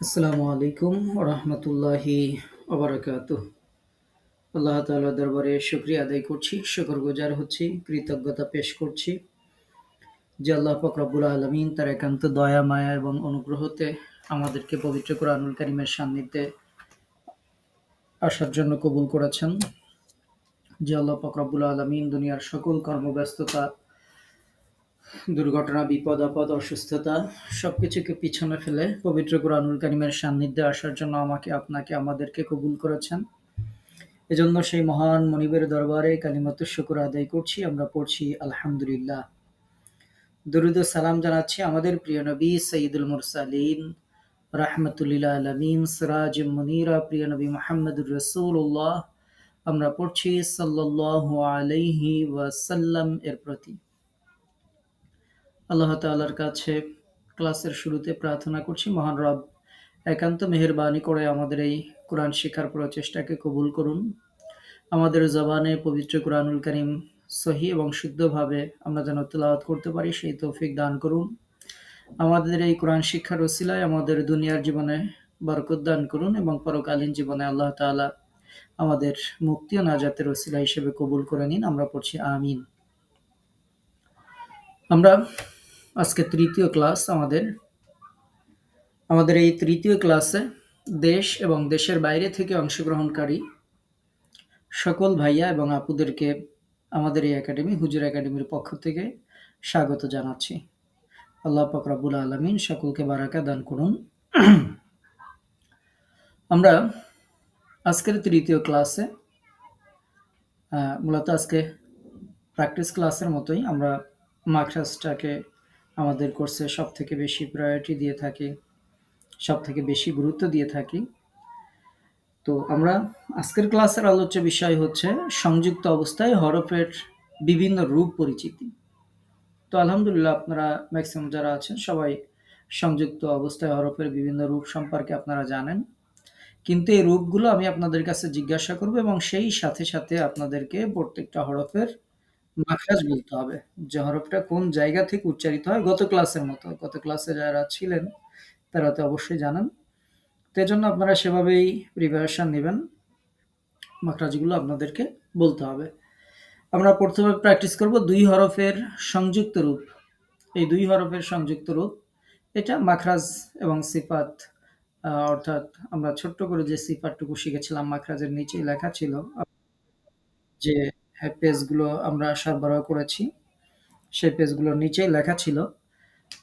আসসালামু আলাইকুম রহমতুল্লাহি ওবরাকাতুহ। আল্লাহ তাআলার দরবারে শুকরিয়া আদায় করছি, শুকরগুজার হচ্ছি, কৃতজ্ঞতা পেশ করছি যে আল্লাহ পাক রব্বুল আলামিন তার একান্ত দয়া মায়া এবং অনুগ্রহতে আমাদেরকে পবিত্র কোরআনুল কারীমের সান্নিধ্যে আসার জন্য কবুল করেছেন। যে আল্লাহ পাক রব্বুল আলামিন দুনিয়ার সকল কর্মব্যস্ততা, দুর্ঘটনা, বিপদ আপদ, অসুস্থতা সবকিছুকে পিছনে ফেলে পবিত্র কোরআনুল কারীমের সান্নিধ্যে আসার জন্য আমাকে, আপনাকে, আমাদেরকে কবুল করেছেন। এজন্য সেই মহান মনিবের দরবারে কালিমাতুশ শুকর আদায় করছি। আমরা পড়ছি আলহামদুলিল্লাহ। দরুদ ও সালাম জানাচ্ছি আমাদের প্রিয় নবী সৈয়দুল মুরসালিন রাহমাতুল লিল আলামিন সিরাজুম মুনীরা প্রিয় নবী মুহাম্মদুর রাসূলুল্লাহ, আমরা পড়ছি সাল্লাল্লাহু আলাইহি ওয়াসাল্লাম এর প্রতি। আল্লাহ তাআলার কাছে ক্লাসের শুরুতে প্রার্থনা করছি, মহান রব একান্ত মেহেরবানি করে আমাদের এই কোরআন শিক্ষার প্রচেষ্টাকে কবুল করুন। আমাদের জবানে পবিত্র কোরআনুল কারীম সহি এবং শুদ্ধভাবে আমরা যেন তেলাওয়াত করতে পারি, সেই তৌফিক দান করুন। আমাদের এই কোরআন শিক্ষার ওসিলায় আমাদের দুনিয়ার জীবনে বরকত দান করুন এবং পরকালীন জীবনে আল্লাহ তাআলা আমাদের মুক্তি ও নাজাতের ওসিলা হিসেবে কবুল করে নিন। আমরা পড়ছি আমিন। আমরা আজকে তৃতীয় ক্লাস। আমাদের এই তৃতীয় ক্লাসে দেশ এবং দেশের বাইরে থেকে অংশগ্রহণকারী সকল ভাইয়া এবং আপুদেরকে আমাদের এই একাডেমি, হুজুর একাডেমির পক্ষ থেকে স্বাগত জানাচ্ছি। আল্লাহ পাক রব্বুল আলামিন সকলকে বারাকা দান করুন। আমরা আজকের তৃতীয় ক্লাসে মূলত আজকে প্র্যাকটিস ক্লাসের মতোই আমরা মাখরাজটাকে আমাদের কোর্সে সব থেকে বেশি প্রায়োরিটি দিয়ে থাকি, সব থেকে বেশি গুরুত্ব দিয়ে থাকি। তো আমরা আজকের ক্লাসের আলোচ্য বিষয় হচ্ছে সংযুক্ত অবস্থায় হরফের বিভিন্ন রূপ পরিচিতি। তো আলহামদুলিল্লাহ, আপনারা ম্যাক্সিমাম যারা আছেন সবাই সংযুক্ত অবস্থায় হরফের বিভিন্ন রূপ সম্পর্কে আপনারা জানেন, কিন্তু এই রূপগুলো আমি আপনাদের কাছে জিজ্ঞাসা করব এবং সেই সাথে সাথে আপনাদেরকে প্রত্যেকটা হরফের মাখরাজ বলতে হবে, যে হরফটা কোন জায়গা থেকে উচ্চারিত হয়। গত ক্লাসের মতো, গত ক্লাসে যারা ছিলেন তারা তো অবশ্যই জানেন। তো এজন্য আপনারা সেভাবেই প্রিপারেশন নেবেন, মাখরাজগুলো আপনাদেরকে বলতে হবে। আমরা প্রথমে প্র্যাকটিস করব দুই হরফের সংযুক্ত রূপ। এই দুই হরফের সংযুক্ত রূপ, এটা মাখরাজ এবং সিফাত, অর্থাৎ আমরা ছোট্ট করে যে সিফাতটুকু শিখেছিলাম মাখরাজের নিচেই লেখা ছিল, যে পেজগুলো আমরা সরবরাহ করেছি সেই পেজগুলোর নিচেই লেখা ছিল।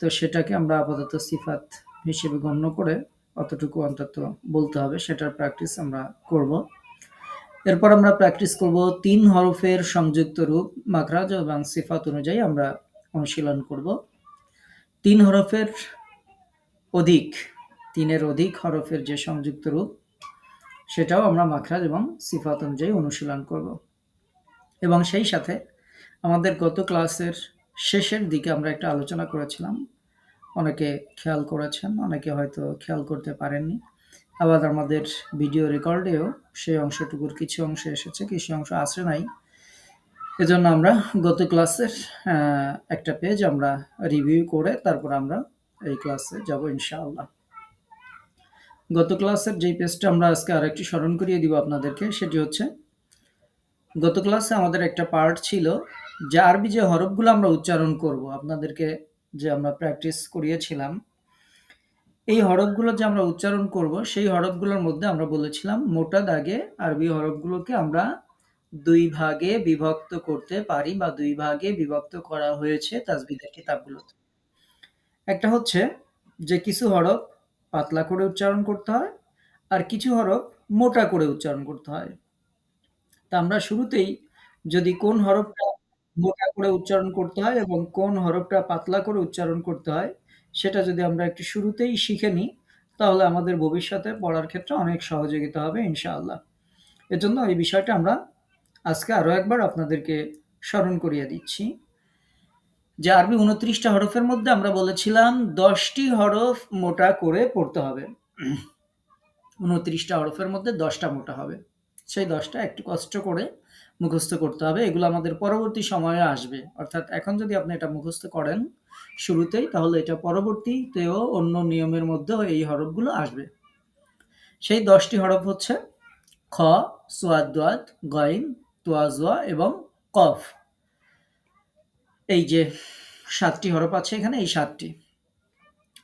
তো সেটাকে আমরা আপাতত সিফাত হিসেবে গণ্য করে অতটুকু অন্তত বলতে হবে, সেটার প্র্যাকটিস আমরা করব। এরপর আমরা প্র্যাকটিস করব তিন হরফের সংযুক্ত রূপ, মাখরাজ এবং সিফাত অনুযায়ী আমরা অনুশীলন করব। তিন হরফের অধিক, তিনের অধিক হরফের যে সংযুক্ত রূপ, সেটাও আমরা মাখরাজ এবং সিফাত অনুযায়ী অনুশীলন করব। এবং সেই সাথে আমাদের গত ক্লাসের শেষের দিকে আমরা একটা আলোচনা করেছিলাম, অনেকে খেয়াল করেছেন, অনেকে হয়তো খেয়াল করতে পারেননি। আবার আমাদের ভিডিও রেকর্ডেও সেই অংশটুকুর কিছু অংশ এসেছে, কিছু অংশ আসে নাই। এজন্য আমরা গত ক্লাসের একটা পেজ আমরা রিভিউ করে তারপর আমরা এই ক্লাসে যাব ইনশাআল্লাহ। গত ক্লাসের যেই পেজটা আমরা আজকে আরেকটি স্মরণ করিয়ে দিব আপনাদেরকে, সেটি হচ্ছে গত ক্লাসে আমাদের একটা পার্ট ছিল যে আরবি যে হরফগুলো আমরা উচ্চারণ করব, আপনাদেরকে যে আমরা প্র্যাকটিস করিয়েছিলাম, এই হরফগুলো যে আমরা উচ্চারণ করব সেই হরফগুলোর মধ্যে আমরা বলেছিলাম মোটা দাগে আরবি হরফগুলোকে আমরা দুই ভাগে বিভক্ত করতে পারি বা দুই ভাগে বিভক্ত করা হয়েছে তাজবিদের কিতাবগুলোতে। একটা হচ্ছে যে কিছু হরফ পাতলা করে উচ্চারণ করতে হয় আর কিছু হরফ মোটা করে উচ্চারণ করতে হয়। তা আমরা শুরুতেই যদি কোন হরফটা মোটা করে উচ্চারণ করতে হয় এবং কোন হরফটা পাতলা করে উচ্চারণ করতে হয় সেটা যদি আমরা একটু শুরুতেই শিখে নিই, তাহলে আমাদের ভবিষ্যতে পড়ার ক্ষেত্রে অনেক সহযোগিতা হবে ইনশাআল্লাহ। এজন্য এই বিষয়টা আমরা আজকে আরো একবার আপনাদেরকে স্মরণ করিয়ে দিচ্ছি যে আরবি ২৯টা হরফের মধ্যে আমরা বলেছিলাম ১০টি হরফ মোটা করে পড়তে হবে। ২৯টা হরফের মধ্যে ১০টা মোটা হবে, সেই ১০টা একটু কষ্ট করে মুখস্থ করতে হবে। এগুলো আমাদের পরবর্তী সময়ে আসবে, অর্থাৎ এখন যদি আপনি এটা মুখস্থ করেন শুরুতেই, তাহলে এটা পরবর্তীতেও অন্য নিয়মের মধ্যেও এই হরফগুলো আসবে। সেই 10টি হরফ হচ্ছে খ, সোয়াদ, দোয়াদ, গইন, তোয়া, জোয়া এবং কফ। এই যে 7টি হরফ আছে এখানে, এই 7টি।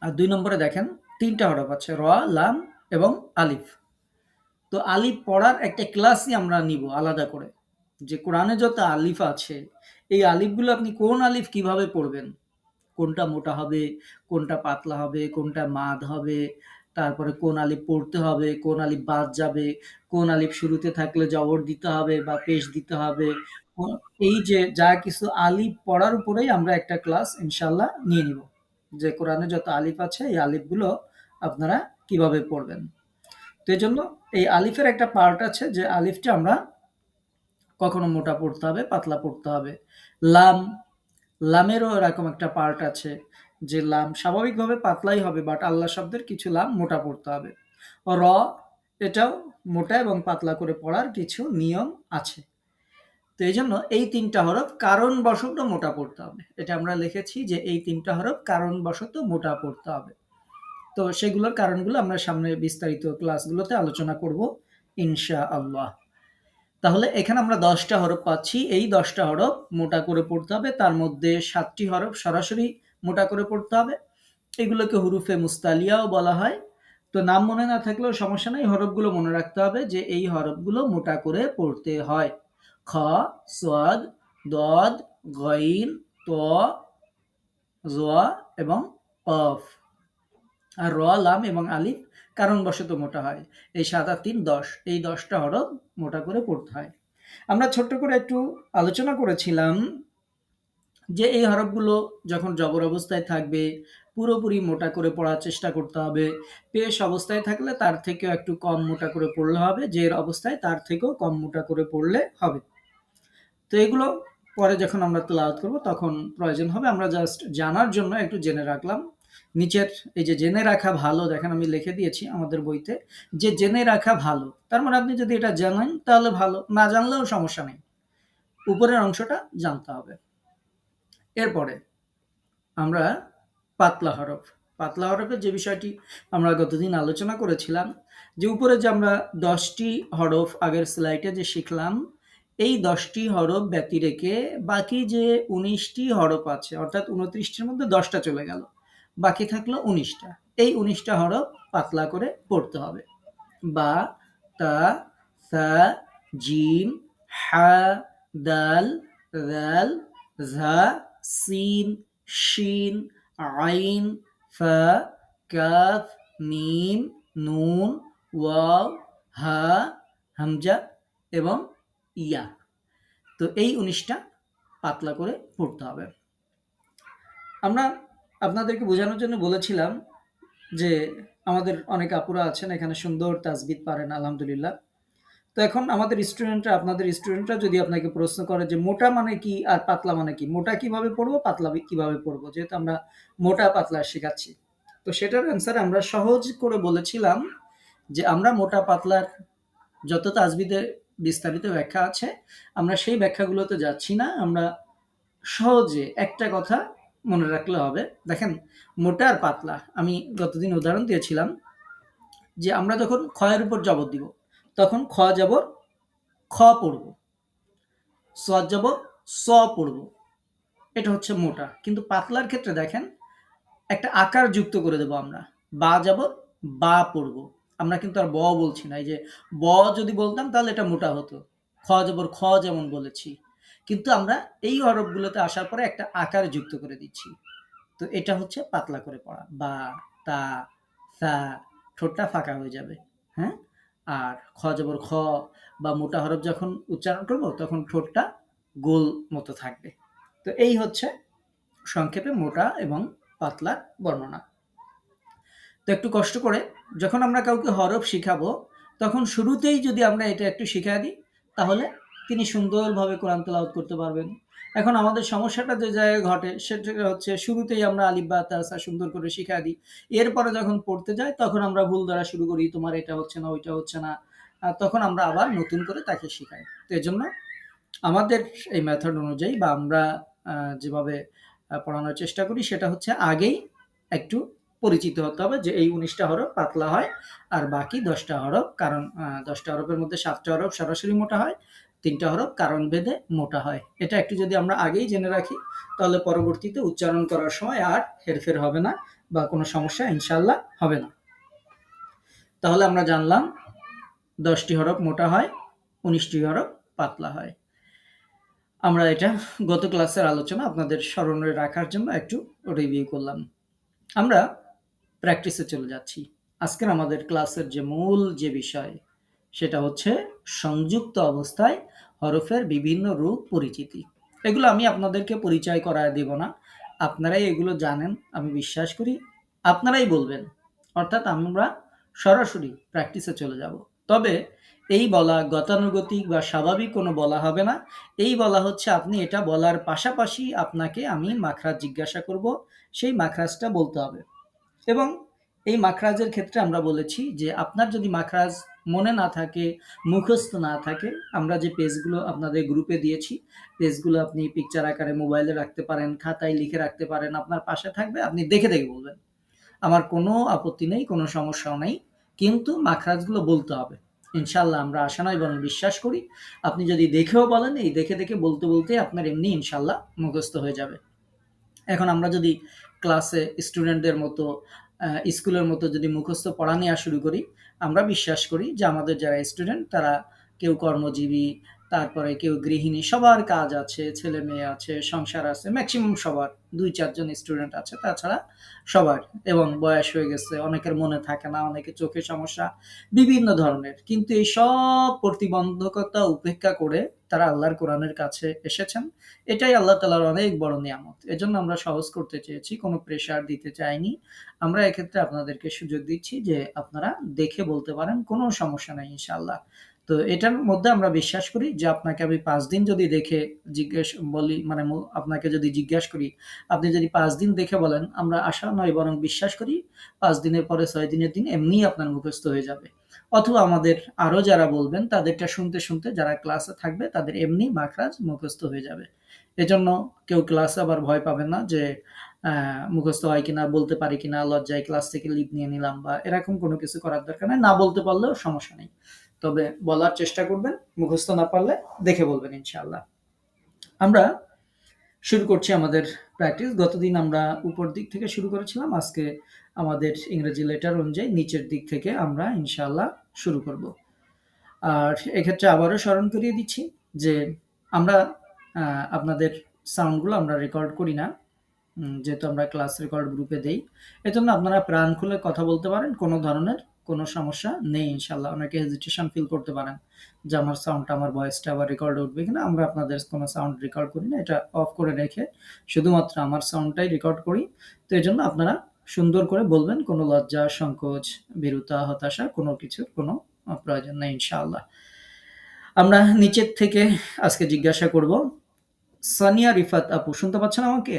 আর 2 নম্বরে দেখেন 3টা হরফ আছে, র, লাম এবং আলিফ। তো আলিফ পড়ার একটা ক্লাসই আমরা নিব আলাদা করে, যে কোরআনে যত আলিফ আছে এই আলিফগুলো আপনি কোন আলিফ কিভাবে পড়বেন, কোনটা মোটা হবে, কোনটা পাতলা হবে, কোনটা মাদ হবে, তারপরে কোন আলিফ পড়তে হবে, কোন আলিফ বাদ যাবে, কোন আলিফ শুরুতে থাকলে জবর দিতে হবে বা পেশ দিতে হবে, এই যে যা কিছু আলিফ পড়ার উপরেই আমরা একটা ক্লাস ইনশাল্লাহ নিয়ে নিব, যে কোরআনে যত আলিফ আছে এই আলিফগুলো আপনারা কিভাবে পড়বেন। তো এই জন্য এই আলিফের একটা পার্ট আছে যে আলিফটা আমরা কখনো মোটা পড়তে হবে, পাতলা পড়তে হবে। লাম, লামেরও এরকম একটা পার্ট আছে যে লাম স্বাভাবিকভাবে পাতলাই হবে, বাট আল্লাহ শব্দের কিছু লাম মোটা পড়তে হবে। র, এটাও মোটা এবং পাতলা করে পড়ার কিছু নিয়ম আছে। তো এই জন্য এই 3টা হরফ কারণবশত মোটা পড়তে হবে। এটা আমরা লিখেছি যে এই 3টা হরফ কারণবশত মোটা পড়তে হবে। তো সেগুলোর কারণগুলো আমরা সামনে বিস্তারিত ক্লাসগুলোতে আলোচনা করব ইনশাআল্লাহ। তাহলে এখানে আমরা 10টা হরফ পাচ্ছি। এই 10টা হরফ মোটা করে পড়তে হবে। তার মধ্যে 7টি হরফ সরাসরি মোটা করে পড়তে হবে। এগুলোকে হুরুফে মুস্তালিয়াও বলা হয়। তো নাম মনে না থাকলেও সমস্যা নেই, হরফগুলো মনে রাখতে হবে যে এই হরফগুলো মোটা করে পড়তে হয়। খ, সোয়াদ, দদ, গইন, ত, জোয়া এবং কফ। আর র, লাম এবং আলিফ কারণবশত মোটা হয়। এই 7 আর 3 10, এই 10টা হরফ মোটা করে পড়তে হয়। আমরা ছোট্ট করে একটু আলোচনা করেছিলাম যে এই হরফগুলো যখন জবর অবস্থায় থাকবে পুরোপুরি মোটা করে পড়ার চেষ্টা করতে হবে। পেশ অবস্থায় থাকলে তার থেকেও একটু কম মোটা করে পড়লে হবে, জের অবস্থায় তার থেকেও কম মোটা করে পড়লে হবে। তো এগুলো পরে যখন আমরা তেলাওয়াত করব তখন প্রয়োজন হবে, আমরা জাস্ট জানার জন্য একটু জেনে রাখলাম। নিচের এই যে জেনে রাখা ভালো, দেখেন আমি লিখে দিয়েছি আমাদের বইতে যে জেনে রাখা ভালো, তার মানে আপনি যদি এটা জানেন তাহলে ভালো, না জানলেও সমস্যা নেই, উপরের অংশটা জানতে হবে। এরপরে আমরা পাতলা হরফ, পাতলা হরফের যে বিষয়টি আমরা গতদিন আলোচনা করেছিলাম, যে উপরে যে আমরা 10টি হরফ আগের স্লাইডে যে শিখলাম, এই 10টি হরফ ব্যতি রেখে বাকি যে 19টি হরফ আছে, অর্থাৎ 29টির মধ্যে 10টা চলে গেল, বাকি থাকলো 19টা। এই 19টা হরফ পাতলা করে পড়তে হবে। বা, তা, সা, জিম, হা, দাল, রাল, ঝা, সিন, শিন, আইন, ফা, কাফ, মিম, নুন, ওয়াও, হা, হামজা এবং ইয়া। তো এই 19টা পাতলা করে পড়তে হবে। আমরা আপনাদেরকে বোঝানোর জন্য বলেছিলাম যে আমাদের অনেক আপুরা আছেন এখানে সুন্দর তাজবিদ পারেন আলহামদুলিল্লাহ। তো এখন আমাদের স্টুডেন্টরা, আপনাদের স্টুডেন্টরা যদি আপনাকে প্রশ্ন করে যে মোটা মানে কি আর পাতলা মানে কি, মোটা কিভাবে পড়বো, পাতলা কিভাবে পড়বো, যেহেতু আমরা মোটা পাতলা শেখাচ্ছি, তো সেটার অ্যান্সার আমরা সহজ করে বলেছিলাম যে আমরা মোটা পাতলার যত তাজবিদের বিস্তারিত ব্যাখ্যা আছে আমরা সেই ব্যাখ্যাগুলোতে যাচ্ছি না, আমরা সহজে একটা কথা মনে রাখলে হবে। দেখেন মোটা আর পাতলা, আমি গতদিন উদাহরণ দিয়েছিলাম যে আমরা যখন খয়ের উপর জবর দিব তখন খ জবর খ পড়ব, সদ জবর স পড়ব, এটা হচ্ছে মোটা। কিন্তু পাতলার ক্ষেত্রে দেখেন একটা আকার যুক্ত করে দেবো আমরা, বা জবর বা পড়ব, আমরা কিন্তু আর ব বলছি না। এই যে ব যদি বলতাম তাহলে এটা মোটা হতো, খ জবর খ যেমন বলেছি, কিন্তু আমরা এই হরফগুলোতে আসার পরে একটা আকার যুক্ত করে দিচ্ছি। তো এটা হচ্ছে পাতলা করে পড়া। বা, তা, সা, ঠোঁটটা ফাঁকা হয়ে যাবে, হ্যাঁ। আর খ জবর খ বা মোটা হরফ যখন উচ্চারণ করব তখন ঠোঁটটা গোল মতো থাকবে। তো এই হচ্ছে সংক্ষেপে মোটা এবং পাতলার বর্ণনা। তো একটু কষ্ট করে যখন আমরা কাউকে হরফ শিখাবো তখন শুরুতেই যদি আমরা এটা একটু শিখিয়ে দিই তাহলে তিনি সুন্দরভাবে কোরআন তেলাওয়াত করতে পারবেন। এখন আমাদের সমস্যাটা যে জায়গায় ঘটে সেটা হচ্ছে শুরুতেই আমরা আলিফ বা তা সা সুন্দর করে শিখিয়ে দিই, এরপরে যখন পড়তে যাই তখন আমরা ভুল ধরা শুরু করি, তোমার এটা হচ্ছে না, ওইটা হচ্ছে না, তখন আমরা আবার নতুন করে তাকে শেখাই। তো এই জন্য আমাদের এই মেথড অনুযায়ী বা আমরা যেভাবে পড়ানোর চেষ্টা করি সেটা হচ্ছে আগেই একটু পরিচিত হতে হবে যে এই ১৯টা হরফ পাতলা হয় আর বাকি ১০টা হরফ কারণ ১০টা হরফের মধ্যে ৭টা হরফ সরাসরি মোটা হয়, ৩টা হরফ কারণ ভেদে মোটা হয়। এটা একটু যদি আমরা আগেই জেনে রাখি তাহলে পরবর্তীতে উচ্চারণ করার সময় আর হেরফের হবে না বা কোনো সমস্যা ইনশাআল্লাহ হবে না। তাহলে আমরা জানলাম ১০টি হরফ মোটা হয়, ১৯টি হরফ পাতলা হয়। আমরা এটা গত ক্লাসের আলোচনা আপনাদের স্মরণে রাখার জন্য একটু রিভিউ করলাম। আমরা প্র্যাকটিসে চলে যাচ্ছি। আজকের আমাদের ক্লাসের যে মূল যে বিষয় সেটা হচ্ছে সংযুক্ত অবস্থায় হরফের বিভিন্ন রূপ পরিচিতি। এগুলো আমি আপনাদেরকে পরিচয় করায় দেব না। আপনারাই এগুলো জানেন আমি বিশ্বাস করি। আপনারাই বলবেন। অর্থাৎ আমরা সরাসরি প্র্যাকটিসে চলে যাব। তবে এই বলা গতানুগতিক বা স্বাভাবিক কোনো বলা হবে না। এই বলা হচ্ছে আপনি এটা বলার পাশাপাশি আপনাকে আমি মাখরাজ জিজ্ঞাসা করব, সেই মাখরাজটা বলতে হবে। এবং এই মাখরাজের ক্ষেত্রে আমরা বলেছি যে আপনার যদি মাখরাজ মনে না থাকে, মুখস্থ না থাকে, আমরা যে পেজগুলো আপনাদের গ্রুপে দিয়েছি, পেজগুলো আপনি পিকচার আকারে মোবাইলে রাখতে পারেন, খাতায় লিখে রাখতে পারেন, আপনার পাশে থাকবে, আপনি দেখে দেখে বলবেন। আমার কোনো আপত্তি নেই, কোনো সমস্যাও নেই, কিন্তু মাখরাজগুলো বলতে হবে। ইনশাল্লাহ আমরা আশা নয় বরং বিশ্বাস করি আপনি যদি দেখেও বলেন, এই দেখে দেখে বলতে বলতে আপনার এমনি ইনশাল্লাহ মুখস্থ হয়ে যাবে। এখন আমরা যদি ক্লাসে স্টুডেন্টদের মতো স্কুলের মতো যদি মুখস্থ পড়া নেওয়া শুরু করি, আমরা বিশ্বাস করি যে আমাদের যারা স্টুডেন্ট তারা কেউ কর্মজীবী, তারপরে কেউ গৃহিণী, সবার কাজ আছে, ছেলে মেয়ে আছে, সংসার আছে, ম্যাক্সিমাম সবার ২-৪ জন স্টুডেন্ট আছে, তাছাড়া সবার, এবং বয়স হয়ে গেছে, অনেকের মনে থাকে না, অনেকের চোখের সমস্যা, বিভিন্ন ধরনের, কিন্তু এই সব প্রতিবন্ধকতা উপেক্ষা করে তারা আল্লাহর কোরআনের কাছে এসেছেন। এটাই আল্লাহ তালার অনেক বড় নিয়ামত। এজন্য আমরা সহজ করতে চেয়েছি, কোনো প্রেশার দিতে চাইনি। আমরা এক্ষেত্রে আপনাদেরকে সুযোগ দিচ্ছি যে আপনারা দেখে বলতে পারেন, কোনো সমস্যা নেই ইনশাআল্লাহ। তো এটার মধ্যে আমরা বিশ্বাস করি যে আপনাকে আমি ৫ দিন যদি দেখে জিজ্ঞেস বলি, মানে আপনাকে যদি জিজ্ঞাস করি, আপনি যদি ৫ দিন দেখে বলেন, আমরা আশা নয় বরং বিশ্বাস করি ৫ দিনের পরে ৬ দিনের দিন এমনিই আপনার মুখস্থ হয়ে যাবে। অথবা আমাদের আরো যারা বলবেন তাদেরটা শুনতে শুনতে যারা ক্লাসে থাকবে তাদের এমনি মাখরাজ মুখস্থ হয়ে যাবে। এজন্য কেউ ক্লাসে আবার ভয় পাবেন না যে মুখস্থ হয় কিনা, বলতে পারি কিনা, লজ্জায় ক্লাস থেকে লিভ নিয়ে নিলাম, বা এরকম কোনো কিছু করার দরকার নেই। না বলতে পারলেও সমস্যা নেই, তবে বলার চেষ্টা করবেন, মুখস্থ না পারলে দেখে বলবেন ইনশাআল্লাহ। আমরা শুরু করছি আমাদের প্র্যাকটিস। গতদিন আমরা উপর দিক থেকে শুরু করেছিলাম, আজকে আমাদের ইংরেজি লেটার অনুযায়ী নিচের দিক থেকে আমরা ইনশাআল্লাহ শুরু করব। আর এক্ষেত্রে আবারও স্মরণ করিয়ে দিচ্ছি যে আমরা আপনাদের সাউন্ডগুলো আমরা রেকর্ড করি না, যেহেতু আমরা ক্লাস রেকর্ড গ্রুপে দেই। এজন্য আপনারা প্রাণ খুলে কথা বলতে পারেন, কোনো ধরনের কোনো সমস্যা নেই ইনশাআল্লাহ। অনেকে হেজিটেশন ফিল করতে পারেন যে আমার সাউন্ডটা, আমার ভয়েসটা আবার রেকর্ডে উঠবে কিনা। আমরা আপনাদের কোনো সাউন্ড রেকর্ড করি না, এটা অফ করে রেখে শুধুমাত্র আমার সাউন্ডটাই রেকর্ড করি। তো এজন্য আপনারা সুন্দর করে বলবেন, কোনো লজ্জা, সংকোচ, ভীরুতা, হতাশা কোনো কিছুর কোনো প্রয়োজন নেই ইনশাআল্লাহ। আমরা নিচের থেকে আজকে জিজ্ঞাসা করব, সানিয়া রিফাত আপু শুনতে পাচ্ছেন আমাকে?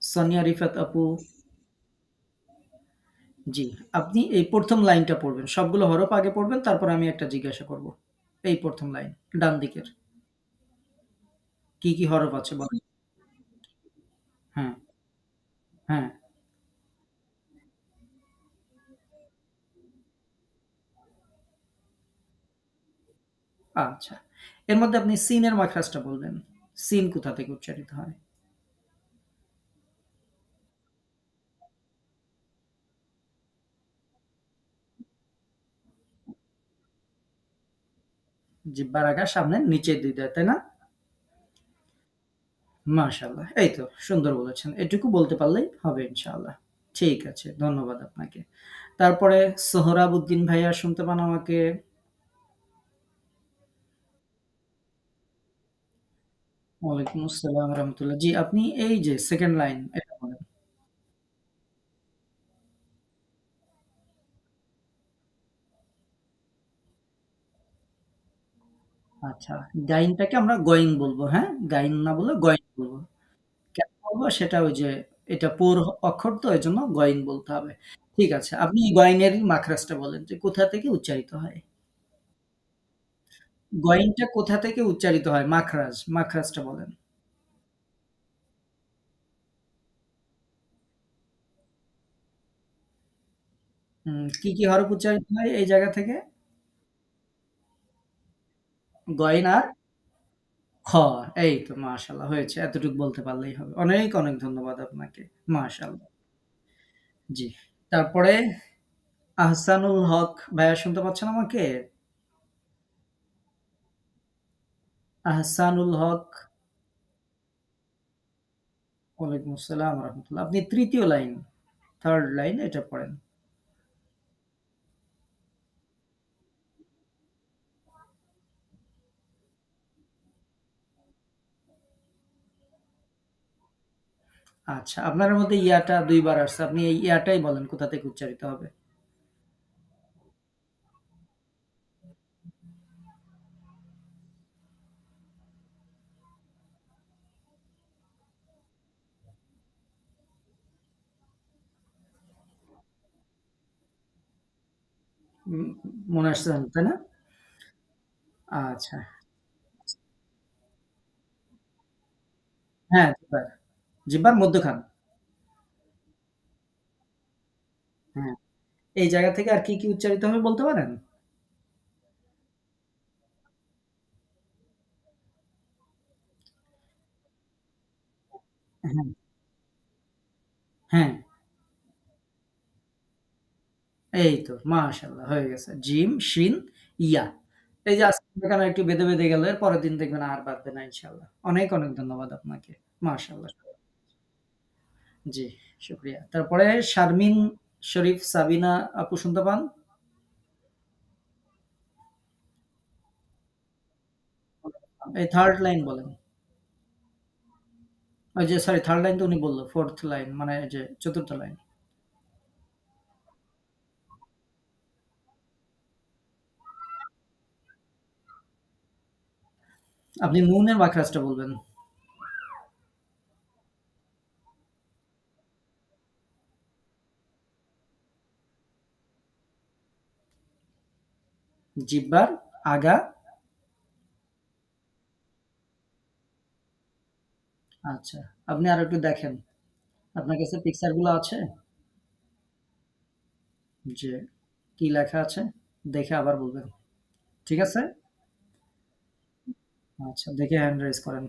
সানিয়া রিফাত আপু, জি। আপনি এই ১ম লাইনটা পড়বেন। সবগুলো হরফ আগে পড়বেন, তারপর আমি একটা জিজ্ঞাসা করব। এই ১ম লাইন, ডান দিকের। কি, কি হরফ আছে বলেন? হ্যাঁ, হ্যাঁ। আচ্ছা। এর মধ্যে আপনি সিনের মাখরাজটা বলবেন। সিন কোথা থেকে উচ্চারিত হয়? জিহ্বার আগার সামনের নিচের ২ দাঁত, তাই না? মাশাআল্লাহ। এই তো সুন্দর বলেছেন। এটুকু বলতে পারলেই হবে ইনশাআল্লাহ। ঠিক আছে। ধন্যবাদ আপনাকে। তারপরে সোহরাব উদ্দিন ভাইয়া শুনতে পান আমাকে? ওয়ালাইকুম আসসালাম রাহমাতুল্লাহ। জি, আপনি এই যে 2nd লাইন এটা বলেন। আচ্ছা, গাইনটাকে আমরা গয়িং বলবো, হ্যাঁ? গাইন না বলে গয়িং বলবো। কেন বলবো সেটা ওই যে এটা পুর অক্ষর তো এজন্য গয়িং বলতে হবে। ঠিক আছে। আপনি গয়িং এর মাখরাজটা বলেন যে কোথা থেকে উচ্চারিত হয়? গয়িংটা কোথা থেকে উচ্চারিত হয়? মাখরাজটা বলেন। কি হরফ উচ্চারিত হয় এই জায়গা থেকে? গইন আর খ। এই তো মাশাআল্লাহ হয়েছে। এতটুকু বলতে পারলেই হবে। অনেক, অনেক ধন্যবাদ আপনাকে। মাশাআল্লাহ। জি। তারপরে আহসানুল হক ভাইয়া শুনতে পাচ্ছেন আমাকে? আহসানুল হক। ওয়ালাইকুম আসসালাম ওয়া রাহমাতুল্লাহ। আপনি ৩য় লাইন, 3rd লাইন এটা পড়েন। আচ্ছা, আপনার মধ্যে ইয়াটা ২ বার আসছে। আপনি এই ইয়াটাই বলেন কোথা থেকে উচ্চারিত হবে। উম মনে আসছে না, তাই না? আচ্ছা। হ্যাঁ, জিহ্বার। জিহ্বার মধ্যখান। হ্যাঁ। এই জায়গা থেকে আর কি উচ্চারিত হবে বলতে পারেন? হ্যাঁ, হ্যাঁ। এই তো মাশাআল্লাহ হয়ে গেছে। জিম, শিন, ইয়া। এই যে আজকে এখানে একটু বেঁধে গেল। এর পরের দিন দেখবেন আর বাঁধবে না ইনশাআল্লাহ। অনেক, অনেক ধন্যবাদ আপনাকে। মাশাআল্লাহ। জি, শুকরিয়া। তারপরে শারমিন শরীফ সাবিনা আপু শুনতে পান? এই 3rd লাইন বলেন। ওই যে সরি 3rd লাইন তো উনি বলল। 4th লাইন মানে যে ৪র্থ লাইন। আপনি নুনের মাখরাজটা বলবেন। জিহ্বার আগা। আচ্ছা। আপনি আরেকটু দেখেন। আপনার কাছে পিকচার গুলো আছে? যে কি লেখা আছে? দেখে আবার বলবেন। ঠিক আছে? আচ্ছা, দেখে হ্যান্ড রাইজ করেন।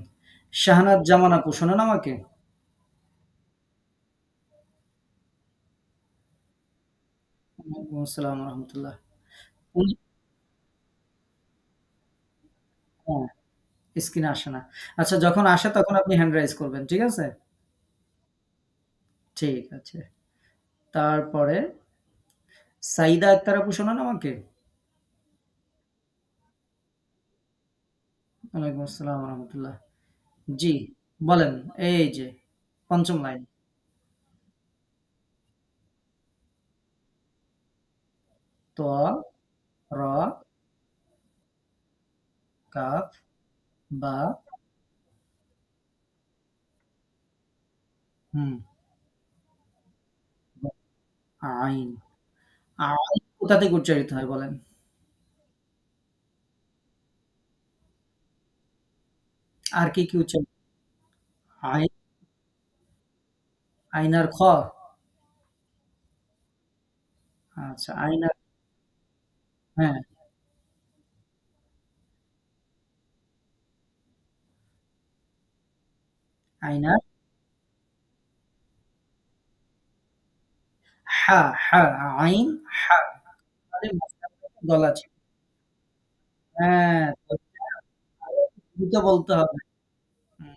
শাহনাজ জামান আপু শোনেন আমাকে? ওয়ালাইকুম আসসালাম ওয়া রাহমাতুল্লাহ। উনি হ্যাঁ, স্ক্রিনে আসে না। আচ্ছা যখন আসে তখন আপনি হ্যান্ড রাইজ করবেন। ঠিক আছে? ঠিক আছে। তারপরে সাইদা আক্তার আপু শোনান আমাকে? ওয়ালাইকুম আসসালাম ওয়া রাহমাতুল্লাহ। জি, বলেন। এই যে ৫ম লাইন। ত, র, কাফ, বা, হুম, আইন। আইন কোথা থেকে উচ্চারিত হয় বলেন? আর কি উচ্চারিত? আইন, আইন আর খ? আচ্ছা, আইন আর হ্যাঁ, আইন আর হা, হা, আইন, হা। তাহলে মাঝখান থেকে গলা চিপে হ্যাঁ, তো আরো দ্রুত বলতে হবে। হুম,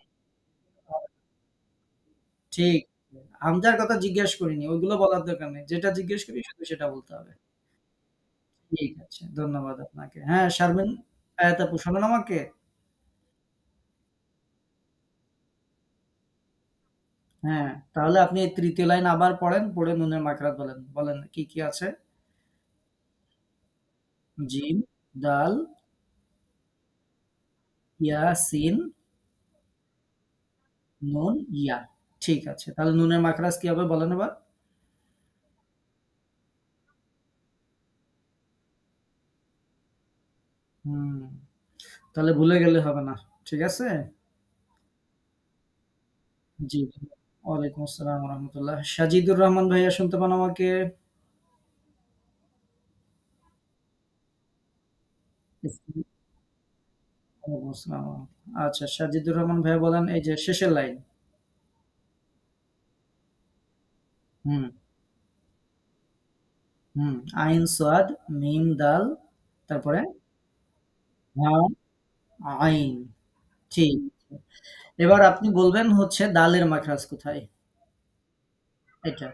ঠিক। হামজার কথা জিজ্ঞেস করিনি। ওইগুলো বলার দরকার নেই। যেটা জিজ্ঞেস করি শুধু সেটা বলতে হবে। ঠিক আছে। ধন্যবাদ আপনাকে। হ্যাঁ, শারমিন আয়াত আপু শোনেন আমাকে? হ্যাঁ, তাহলে আপনি এই ৩য় লাইন আবার পড়েন, পড়ে নুনের মাকড়াত বলেন। বলেন কি আছে? জিম, দাল, ইয়া, সিন, নুন, ইয়া। ঠিক আছে। তাহলে নুনের মাকড়াজ কি হবে বলেন এবার? হুম, তাহলে ভুলে গেলে হবে না। ঠিক আছে? জি। জি। ওয়ালাইকুম আসসালাম ওয়া রাহমাতুল্লাহ। সাজিদুর রহমান ভাইয়া শুনতে পান আমাকে? স্ক্রিন ওয়ালাইকুম আসসালাম। আচ্ছা, সাজিদুর রহমান ভাইয়া বলেন এই যে শেষের লাইন। হুম, হুম। আইন, সোয়াদ, মিম, দাল, তারপরে হা, আইন। ঠিক। এবার আপনি বলবেন হচ্ছে দালের মাখরাজ কোথায়? এটা।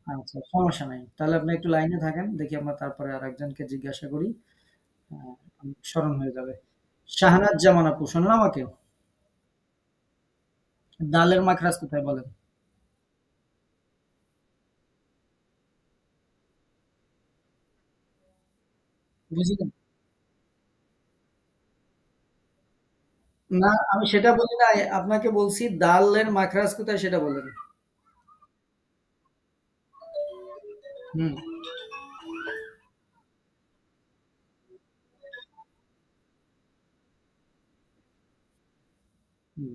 আচ্ছা, সমস্যা নাই। তাহলে আপনি একটু লাইনে থাকেন। দেখি আমরা তারপরে আরেকজনকে জিজ্ঞাসা করি। আ স্মরণ হয়ে যাবে। শাহনাজ জামান আপু শোনেন আমাকে? দালের মাখরাজ কোথায় বলেন? বুঝলেন? না, আমি সেটা বলি নাই। আপনাকে বলছি দালের মাখরাজ কোথায় সেটা বলেন। হুম,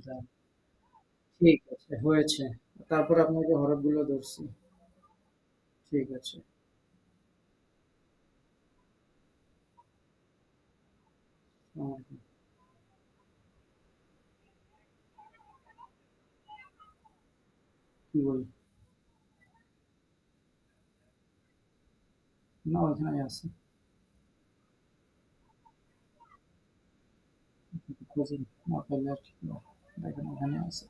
যান। ঠিক আছে, হয়েছে। তারপর আপনাকে হরফগুলো ধরছি। ঠিক আছে। কি বলি? না, ওইখানেই আছে। খুঁজেন। না পেলে আর কি করব? দেখেন ওখানে আছে।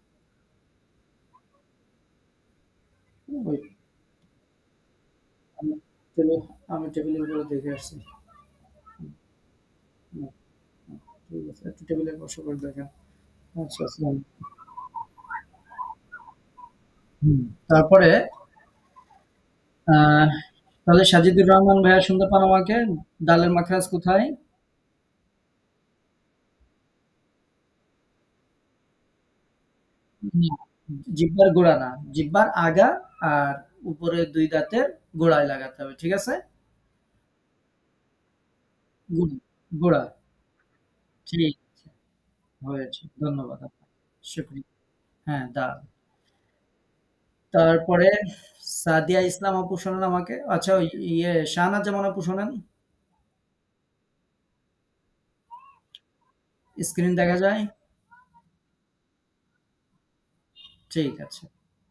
ওই আমি টেবিলে আমি টেবিলের উপরে দেখে আসছি। হুম, হুম, ঠিক আছে। একটু টেবিলে বসে করে দেখেন। আচ্ছা, আসসালাম। হুম। তারপরে আহ তাহলে সাজিদুর রহমান ভাইয়া শুনতে পান আমাকে? ডালের মাখরাজ কোথায়? না, জিহ্বার গোড়া না। জিহ্বার আগা আর উপরে ২ দাঁতের গোড়ায় লাগাতে হবে। ঠিক আছে? গোড়া, গোড়া। ঠিক আছে। হয়েছে। ধন্যবাদ আপনাকে। শুকরিয়া। হ্যাঁ, দাঁড়ান। তারপরে সাদিয়া ইসলাম আপু শোনেন আমাকে? আচ্ছা, ওই শাহনাজ জামান আপু শোনেন? স্ক্রিন দেখা যায়? ঠিক আছে,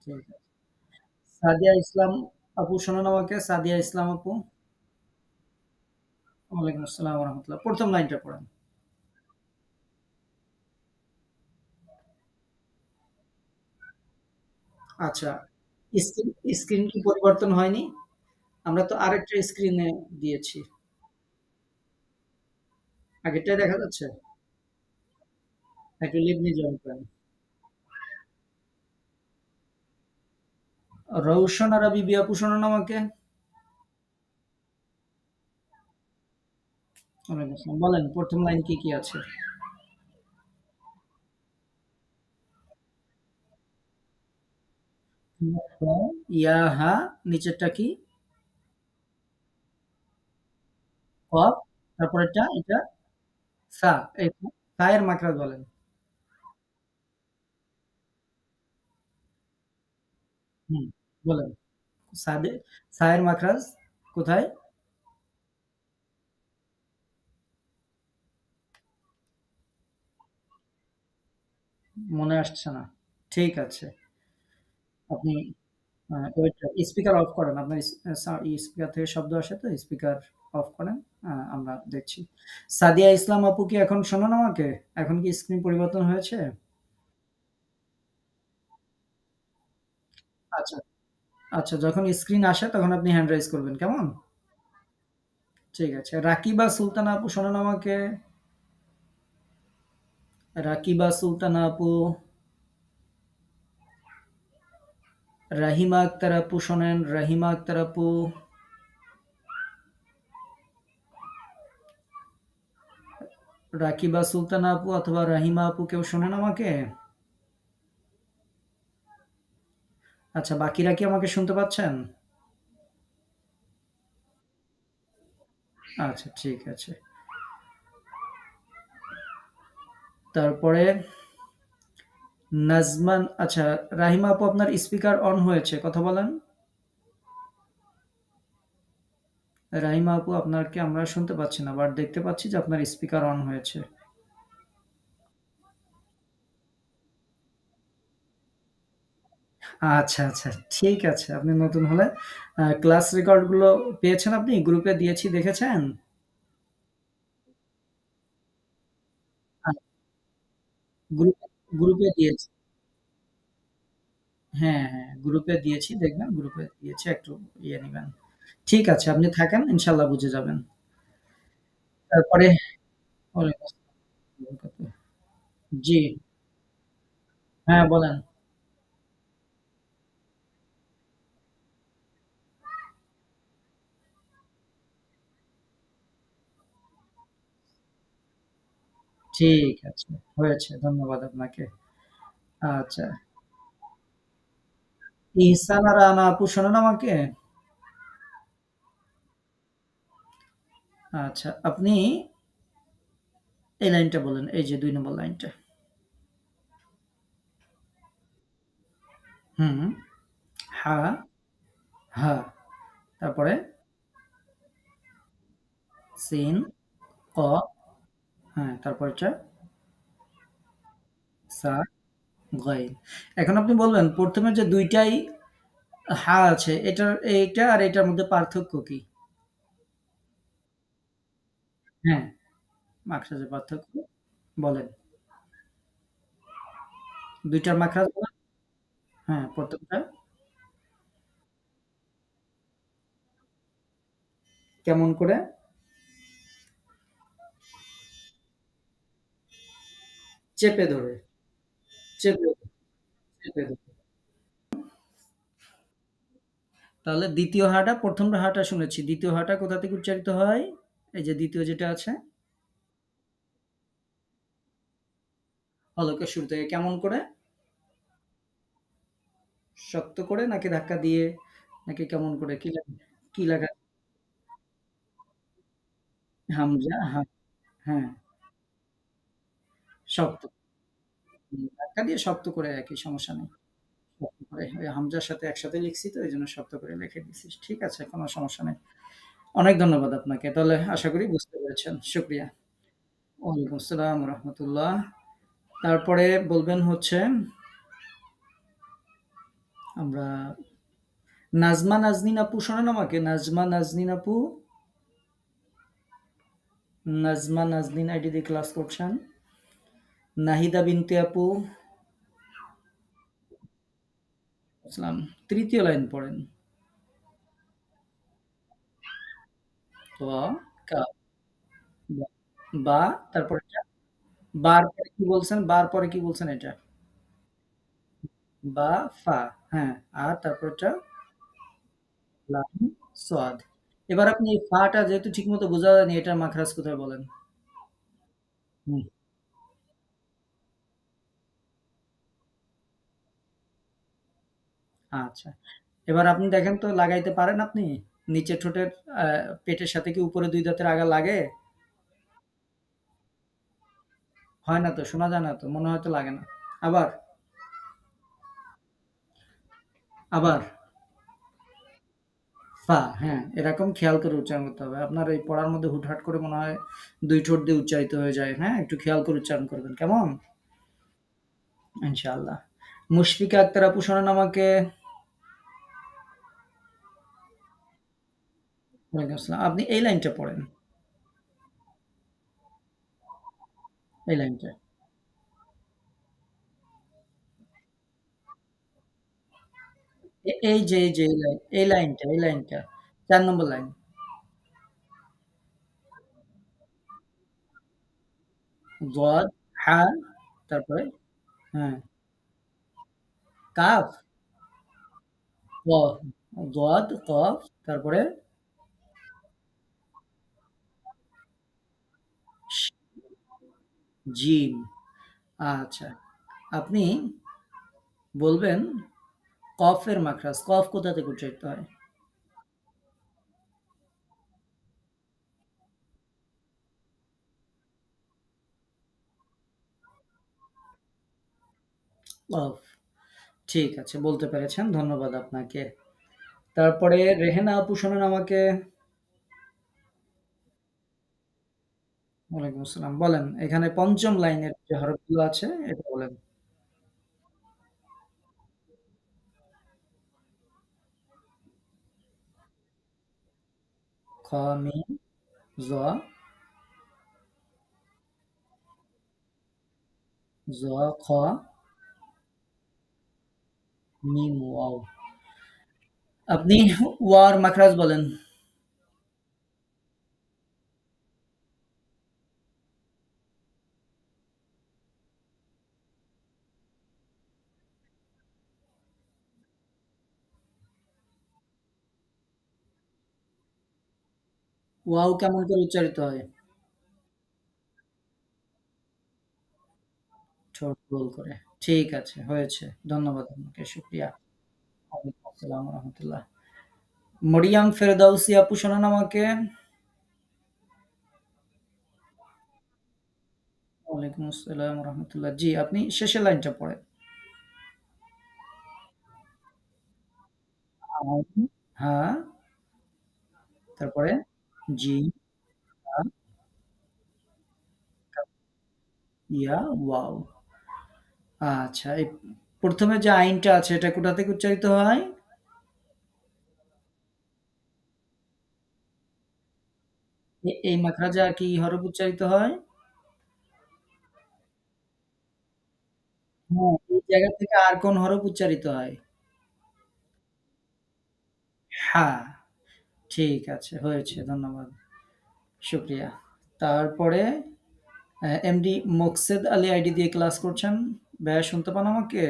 ঠিক আছে। সাদিয়া ইসলাম আপু শোনেন আমাকে? সাদিয়া ইসলাম আপু? ওয়ালাইকুম আসসালাম ওয়া রাহমাতুল্লাহ। ১ম লাইনটা পড়েন। আচ্ছা, স্ক্রিন স্ক্রিন কি পরিবর্তন হয়নি? আমরা তো আরেকটা স্ক্রিনে দিয়েছি। আগেরটাই দেখা যাচ্ছে? একটু লিভ জয়েন করেন। রওশন আরা বিবি আপু শোনেন আমাকে? ওয়ালাইকুম আসসালাম। বলেন ১ম লাইন কি, কি আছে? ইয়া, হা, নিচেরটা কি? কফ, তারপরেরটা এটা সা। এই সা এর মাকড়াজ বলেন। হুম, বলেন। সাদে সা এর মাকড়াজ কোথায়? মনে আসছে না। ঠিক আছে। আপনি ওয়েট স্পিকার অফ করেন। আপনার স্পিকার থেকে শব্দ আসে তো স্পিকার অফ করেন। আমরা দেখছি। সাদিয়া ইসলাম আপু কি এখন শোনেন আমাকে? এখন কি স্ক্রিন পরিবর্তন হয়েছে? আচ্ছা, আচ্ছা, যখন স্ক্রিন আসে তখন আপনি হ্যান্ড রাইজ করবেন। কেমন? ঠিক আছে। রাকিবা সুলতানা আপু শোনেন আমাকে? রাকিবা সুলতানা আপু, রাহিমা আক্তার আপু শোনেন? রাহিমা আক্তার আপু, রাকিবা সুলতানা আপু অথবা রাহিমা আপু কেউ শোনেন আমাকে? আচ্ছা, বাকিরা কি আমাকে শুনতে পাচ্ছেন? আচ্ছা, ঠিক আছে। তারপরে নাজমান, আচ্ছা, রাহিমা আপু আপনার স্পিকার অন হয়েছে, কথা বলেন। রাহিমা আপু আপনাকে আমরা শুনতে পাচ্ছি না, বাট দেখতে পাচ্ছি যে আপনার স্পিকার অন হয়েছে। আচ্ছা, আচ্ছা, ঠিক আছে। আপনি নতুন হলে ক্লাস রেকর্ড গুলো পেয়েছেন, আপনি গ্রুপে দিয়েছি দেখেছেন? আ গ্রুপে গ্রুপে দিয়েছি। হ্যাঁ, হ্যাঁ, গ্রুপে দিয়েছি, দেখবেন গ্রুপে দিয়েছি, একটু ইয়ে নিবেন। ঠিক আছে, আপনি থাকেন, ইনশাআল্লাহ বুঝে যাবেন। তারপরে ওয়ালাইকুম আসসালাম। জি, হ্যাঁ বলেন। ঠিক আছে, হয়েছে। ধন্যবাদ আপনাকে। আচ্ছা, ইহসান আর রানা আপু শোনেন আমাকে? আচ্ছা, আপনি এই লাইনটা বলেন, এই যে ২ নম্বর লাইনটা। হুম, হা, হা, তারপরে সিন, ক, হ্যাঁ, তারপরটা সা, গইন। এখন আপনি বলবেন ১ম এ যে ২ টাই হা আছে, এইটা আর এটার মধ্যে পার্থক্য কি? হ্যাঁ, মাখরাজের পার্থক্য বলেন। ২ টার মাখরাজ বলেন। হ্যাঁ, ১ম টা কেমন করে? চেপে ধরে, চেপে, চেপে ধরে। তাহলে ২য় হাটা, ১ম হাটা শুনেছি। ২য় হাটা কোথা থেকে উচ্চারিত হয়? এই যে ২য় যেটা আছে, হলকের শুরু থেকে কেমন করে? শক্ত করে নাকি ধাক্কা দিয়ে? নাকি কেমন করে? কি লাগা? হামজা, হ্যাঁ, শক্ত। ধাক্কা দিয়ে শক্ত করে একই, সমস্যা নেই। শক্ত করে ওই হামজার সাথে একসাথে লিখছি তো এইজন্য শক্ত করে লিখে দিছি। ঠিক আছে, কোনো সমস্যা নেই। অনেক ধন্যবাদ আপনাকে। তাহলে আশা করি বুঝতে পেরেছেন। শুকরিয়া। ওয়ালাইকুম আসসালাম ওয়া রাহমাতুল্লাহ। তারপরে বলবেন হচ্ছে আমরা নাজমা নাজনীন আপু শোনেন আমাকে? নাজমা নাজনীন আপু, নাজমা নাজনীন আইডি দিয়ে ক্লাস করছেন। নাহিদা বিনতে আপু, আসসালাম। ৩য় লাইন পড়েন। তোয়া, কা, বা, বা, তারপরেরটা? বার পরে কি বলছেন? বার পরে কি বলছেন এটা? বা, ফা, হ্যাঁ। আর তারপরেরটা? লাম, সোয়াদ। এবার আপনি এই ফা টা যেহেতু ঠিকমতো বোঝা যায়নি, এটার মাখরাজ কোথায় বলেন? হুম, আচ্ছা। এবার আপনি দেখেন তো লাগাইতে পারেন আপনি? নিচের ঠোঁটের আ পেটের সাথে কি উপরে ২ দাঁতের আগা লাগে? হয় না তো, শোনা যায় না তো, মনে হয় তো লাগে না। আবার, আবার ফা, হ্যাঁ, এরকম খেয়াল করে উচ্চারণ করতে হবে। আপনার এই পড়ার মধ্যে হুটহাট করে মনে হয় ২ ঠোঁট দিয়ে উচ্চারিত হয়ে যায়। হ্যাঁ? একটু খেয়াল করে উচ্চারণ করবেন। কেমন? ইনশাআল্লাহ। মুশফিকা আক্তার আপু শোনান আমাকে? ওয়ালাইকুম আসসালাম। আপনি এই লাইনটা পড়েন। এই লাইনটা। এই যে এই লাইনটা। ৪ নম্বর লাইন। গদ, হা, তারপরে? হ্যাঁ, কাফ, ক, গদ, কফ, তারপরে? শ, জিম। আচ্ছা। আপনি বলবেন কফের মাখরাজ। কফ কোথা থেকে উচ্চারিত হয়? অফ। ঠিক আছে, বলতে পেরেছেন। ধন্যবাদ আপনাকে। তারপরে রেহেনা আপু শোনেন আমাকে। ওয়ালাইকুম আসসালাম। বলেন, এখানে ৫ম লাইনের যে হরফগুলো আছে এটা বলেন। খ, মিম, য, জ, খ, মিম, ওয়াও। আপনি ওয়ার মাখরাজ বলেন। ওয়াও কেমন করে উচ্চারিত হয়? ঠোঁট গোল করে। ঠিক আছে, হয়েছে। ধন্যবাদ আপনাকে, শুকরিয়া। ওয়ালাইকুম আসসালাম ওয়া রাহমাতুল্লাহ। মরিয়াম ফেরদাউসী আপু শোনান আমাকে। ওয়ালাইকুম আসসালাম ওয়া রাহমাতুল্লাহ। জি, আপনি শেষের লাইনটা পড়েন। হ্যাঁ, তারপরে জি, হা, ইয়া, ওয়াও। আচ্ছা, এই ১ম এ যে আইনটা আছে এটা কোথা থেকে উচ্চারিত হয়? এই মাখরাজে আর কি হরফ উচ্চারিত হয়? হ্যাঁ, এই জায়গা থেকে আর কোন হরফ উচ্চারিত হয়? হ্যাঁ, ঠিক আছে, হয়েছে। ধন্যবাদ। শুকরিয়া। তারপরে এমডি মোকসেদ আলী আইডি দিয়ে ক্লাস করছেন। ভাইয়া শুনতে পান আমাকে?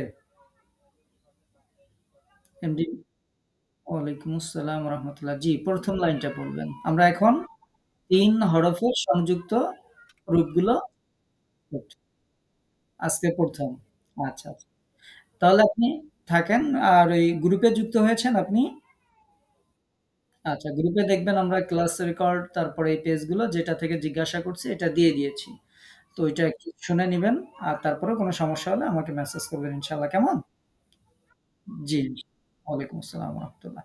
এমডি, ওয়ালাইকুম আসসালাম ওয়া রাহমাতুল্লাহ। জি, ১ম লাইনটা পড়বেন। আমরা এখন ৩ হরফের সংযুক্ত রূপগুলো পড়ছি। আজকে ১ম। আচ্ছা, আচ্ছা। তাহলে আপনি থাকেন। আর ওই গ্রুপে যুক্ত হয়েছেন আপনি? আচ্ছা, গ্রুপে দেখবেন আমরা ক্লাস রেকর্ড, তারপরে এই পেজগুলো যেটা থেকে জিজ্ঞাসা করছি এটা দিয়ে দিয়েছি। তো ওইটা একটু শুনে নিবেন। আর তারপরেও কোনো সমস্যা হলে আমাকে মেসেজ করবেন ইনশাআল্লাহ। কেমন? জি। ওয়ালাইকুম আসসালাম ওয়া রাহমাতুল্লাহ।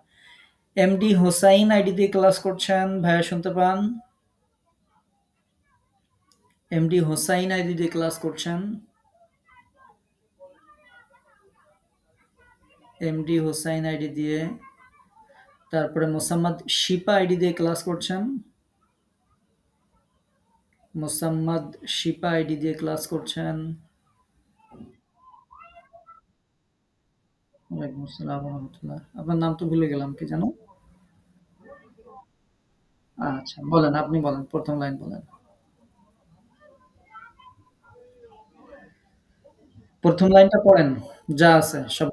এমডি হোসাইন আইডি দিয়ে ক্লাস করছেন। ভাইয়া শুনতে পান? এমডি হোসাইন আইডি দিয়ে ক্লাস করছেন। এমডি হোসাইন আইডি দিয়ে। তারপরে মোসাম্মদ শিপা আইডি দিয়ে ক্লাস করছেন। মোসাম্মদ শিপা আইডি দিয়ে ক্লাস করছেন। ওয়ালাইকুম আসসালাম ওয়া রাহমাতুল্লাহ। আপনার নাম তো ভুলে গেলাম, কি যেন? আচ্ছা, বলেন, আপনি বলেন, ১ম লাইন বলেন। ১ম লাইনটা পড়েন। যা আছে সব।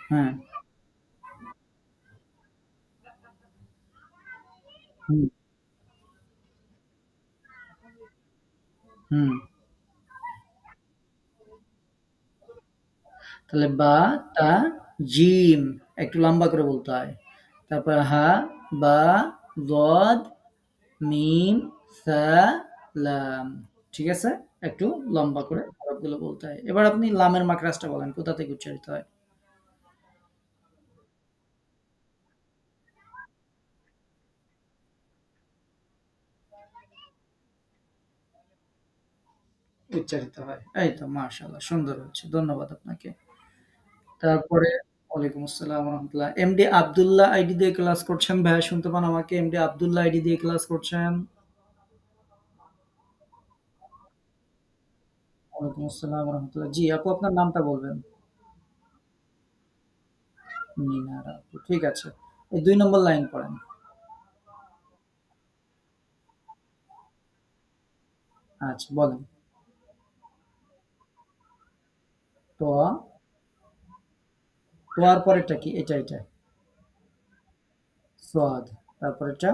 হ্যাঁ, হুম, হুম। তাহলে বা, তা, জিম একটু লম্বা করে বলতে হয়। তারপরে হা, বা, দদ, মিম, সা, লাম। ঠিক আছে? একটু লম্বা করে হরফগুলো বলতে হয়। এবার আপনি লামের মাখরাজটা বলেন, কোথা থেকে উচ্চারিত হয়? উচ্চারিত হয়। এই তো, মাশাআল্লাহ, সুন্দর হচ্ছে। ধন্যবাদ আপনাকে। তারপরে ওয়ালাইকুম আসসালাম ওয়া রাহমাতুল্লাহ। এমডি আব্দুল্লাহ আইডি দিয়ে ক্লাস করছেন। ভাইয়া শুনতে পান আমাকে? এমডি আব্দুল্লাহ আইডি দিয়ে ক্লাস করছেন। ওয়ালাইকুম আসসালাম ওয়া রাহমাতুল্লাহ। জি, আপু আপনার নামটা বলবেন। মিনারা আপু। ঠিক আছে। এই ২ নম্বর লাইন পড়েন। আচ্ছা, বলেন। ত, তোয়ার পরেরটা কি? এটা। সাদ। তারপরেরটা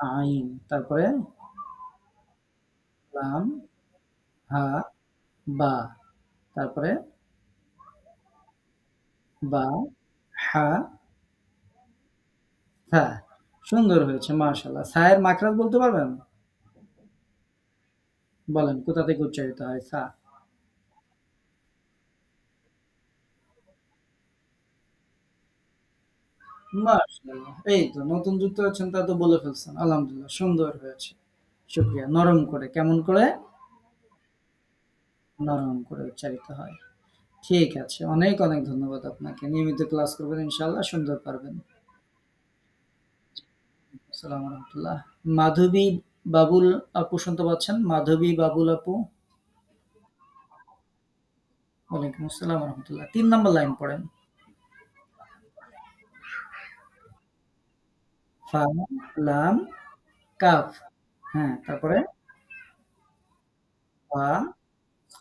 আইন। তারপরে লাম, হা, বা। তারপরে বা, হা, থা। সুন্দর হয়েছে, মাশাআল্লাহ। সা এর মাখরাজ বলতে পারবেন? বলেন, কোথা থেকে উচ্চারিত হয় সা? মাশাআল্লাহ। এই তো নতুন যুক্ত হচ্ছেন তা তো বলে ফেলছেন। আলহামদুলিল্লাহ সুন্দর হয়েছে। শুকরিয়া। নরম করে। কেমন করে? নরম করে উচ্চারিত হয়। ঠিক আছে। অনেক, অনেক ধন্যবাদ আপনাকে। নিয়মিত ক্লাস করবেন ইনশাআল্লাহ সুন্দর পারবেন। আসসালামু রাহমাতুল্লাহ। মাধবী বাবুল আপু শুনতে পাচ্ছেন? মাধবী বাবুল আপু। ওয়ালাইকুম আসসালাম ওয়া রাহমাতুল্লাহ। ৩ নাম্বার লাইন পড়েন। ফা, লাম, কাফ। হ্যাঁ, তারপরে ফা, খ,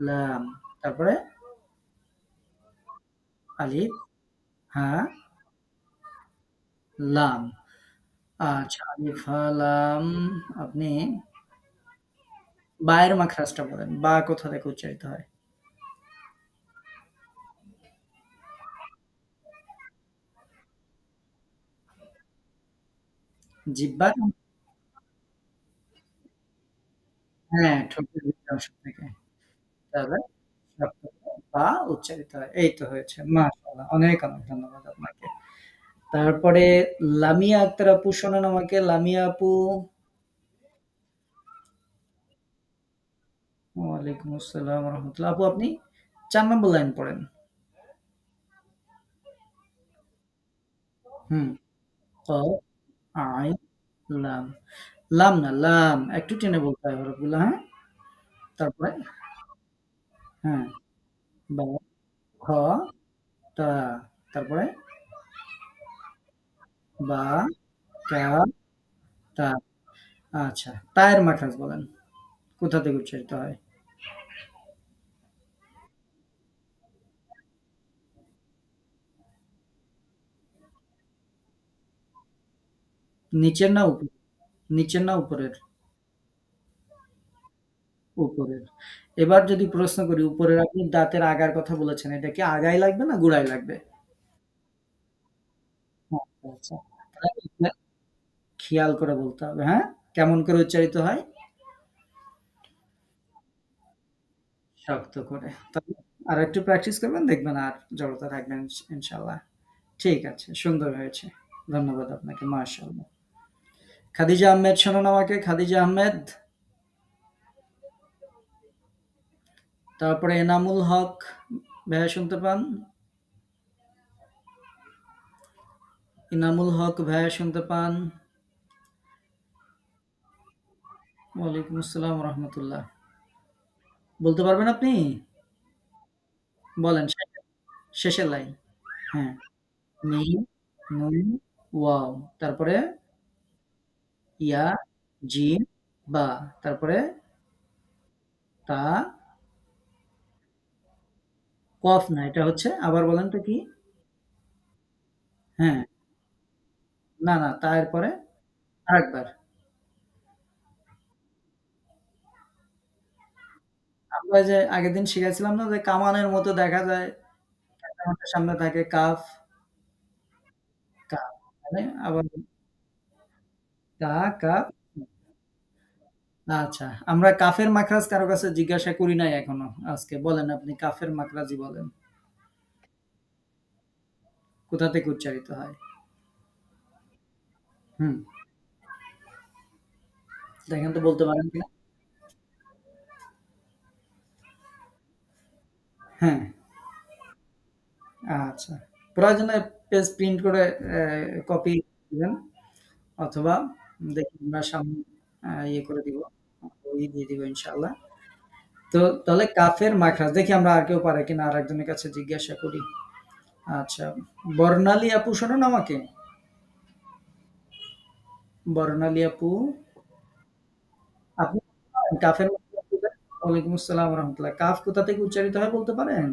লাম। তারপরে আলিফ, হা, লাম। আচ্ছা, আলিফ, হা, লাম। আপনি বা এর মাখরাজটা বলেন। বা কোথা থেকে উচ্চারিত হয়? জিহ্বার, হ্যাঁ, ঠোঁটের ভিতরের অংশ থেকে। তাহলে শক্ত করে বা উচ্চারিত হয়। এই তো হয়েছে। মাশাআল্লাহ। অনেক, অনেক ধন্যবাদ আপনাকে। তারপরে লামিয়া আক্তার আপু শোনান আমাকে। লামিয়া আপু। ওয়ালাইকুম আসসালাম ওয়া রাহমাতুল্লাহ। আপু আপনি ৪ নম্বর লাইন পড়েন। হুম। কফ, আইন, লাম। লাম না, লাম। একটু টেনে বলতে হয় হরফগুলো, হ্যাঁ? তারপরে হ্যাঁ, বা, খ, তা। তারপরে বা, কাফ, তা। আচ্ছা। তায়ের মাখরাজ বলেন। কোথা থেকে উচ্চারিত হয়? নিচের না উপরের? নিচের না উপরের? উপরের। এবার যদি প্রশ্ন করি উপরের আপনি দাঁতের আগার কথা বলেছেন। এটা কি আগায় লাগবে না গোড়ায় লাগবে? আচ্ছা, আচ্ছা। তাহলে খেয়াল করে বলতে হবে, হ্যাঁ? কেমন করে উচ্চারিত হয়? শক্ত করে। তবে আরেকটু প্র্যাকটিস করবেন দেখবেন আর জড়তা থাকবেন ইনশাআল্লাহ। ঠিক আছে, সুন্দর হয়েছে। ধন্যবাদ আপনাকে। মাশাআল্লাহ। খাদিজা আহমেদ শোনান আমাকে। খাদিজা আহমেদ। তারপরে এনামুল হক ভাইয়া শুনতে পান? ইনামুল হক ভাইয়া শুনতে পান? ওয়ালাইকুম আসসালাম ওয়া রাহমাতুল্লাহ। বলতে পারবেন আপনি? বলেন শেষের লাইন। হ্যাঁ। মিম, নুন, ওয়াও। তারপরে ইয়া, জিম, বা। তারপরে তা, কফ না। এটা হচ্ছে আবার বলেন তো কি? হ্যাঁ। না, না। তা এর পরে আরেকবার। আমরা যে আগের দিন শিখেছিলাম না যে কামানের মতো দেখা যায়, কামানের সামনে থাকে কাফ, কাফ। মানে আবার কা, কাফ। আচ্ছা। আমরা কাফের মাখরাজ কারো কাছে জিজ্ঞাসা করি নাই এখনো। আজকে বলেন আপনি কাফের মাখরাজই বলেন। কোথা থেকে উচ্চারিত হয়? হুম। দেখেন তো বলতে পারেন কিনা? হ্যাঁ। আচ্ছা। প্রয়োজনে পেজ প্রিন্ট করে কপি দিবেন অথবা দেখি আমরা সামনে ইয়ে করে দিব। বই দিয়ে দিব ইনশাআল্লাহ। তো তাহলে কাফের মাখরাজ দেখি আমরা আর কেউ পারে কিনা আরেকজনের কাছে জিজ্ঞাসা করি। আচ্ছা। বর্ণালী আপু শোনেন আমাকে? বর্ণালী আপু, আপনি পারেন কাফের মাখরাজ দিবেন? ওয়ালাইকুম আসসালাম ওয়া রাহমাতুল্লাহ। কাফ কোথা থেকে উচ্চারিত হয় বলতে পারেন?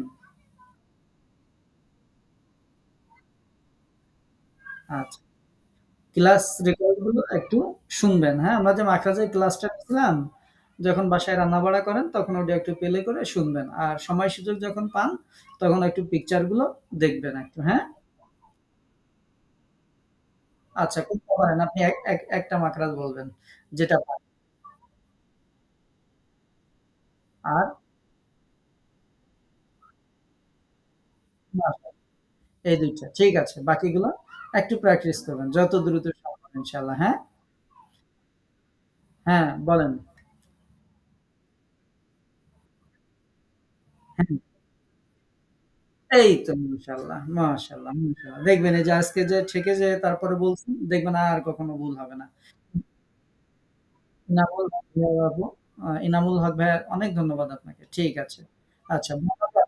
আচ্ছা। ক্লাস রেকর্ড গুলো একটু শুনবেন, হ্যাঁ? আমরা যে মাখরাজের ক্লাসটা নিছিলাম, যখন বাসায় রান্নাবাড়া করেন তখন ওটা একটু প্লে করে শুনবেন। আর সময় সুযোগ যখন পান তখন একটু পিকচার গুলো দেখবেন একটু, হ্যাঁ? আচ্ছা, কোনটা পারেন আপনি একটা মাখরাজ বলবেন যেটা পারেন। আর না, এই ২ টা। ঠিক আছে। বাকিগুলো? একটু প্র্যাকটিস করবেন যত দ্রুত সম্ভব ইনশাআল্লাহ। হ্যাঁ? হ্যাঁ, বলেন। হ্যাঁ, এই তো মাশাআল্লাহ, মাশাআল্লাহ, মাশাআল্লাহ। দেখবেন এই যে আজকে যে ঠেকে যে তারপরে বলছেন, দেখবেন আর কখনো ভুল হবে না। ইনামুল হক ভাইয়া আপু, ইনামুল হক ভাইয়া অনেক ধন্যবাদ আপনাকে। ঠিক আছে। আচ্ছা, ধন্যবাদ।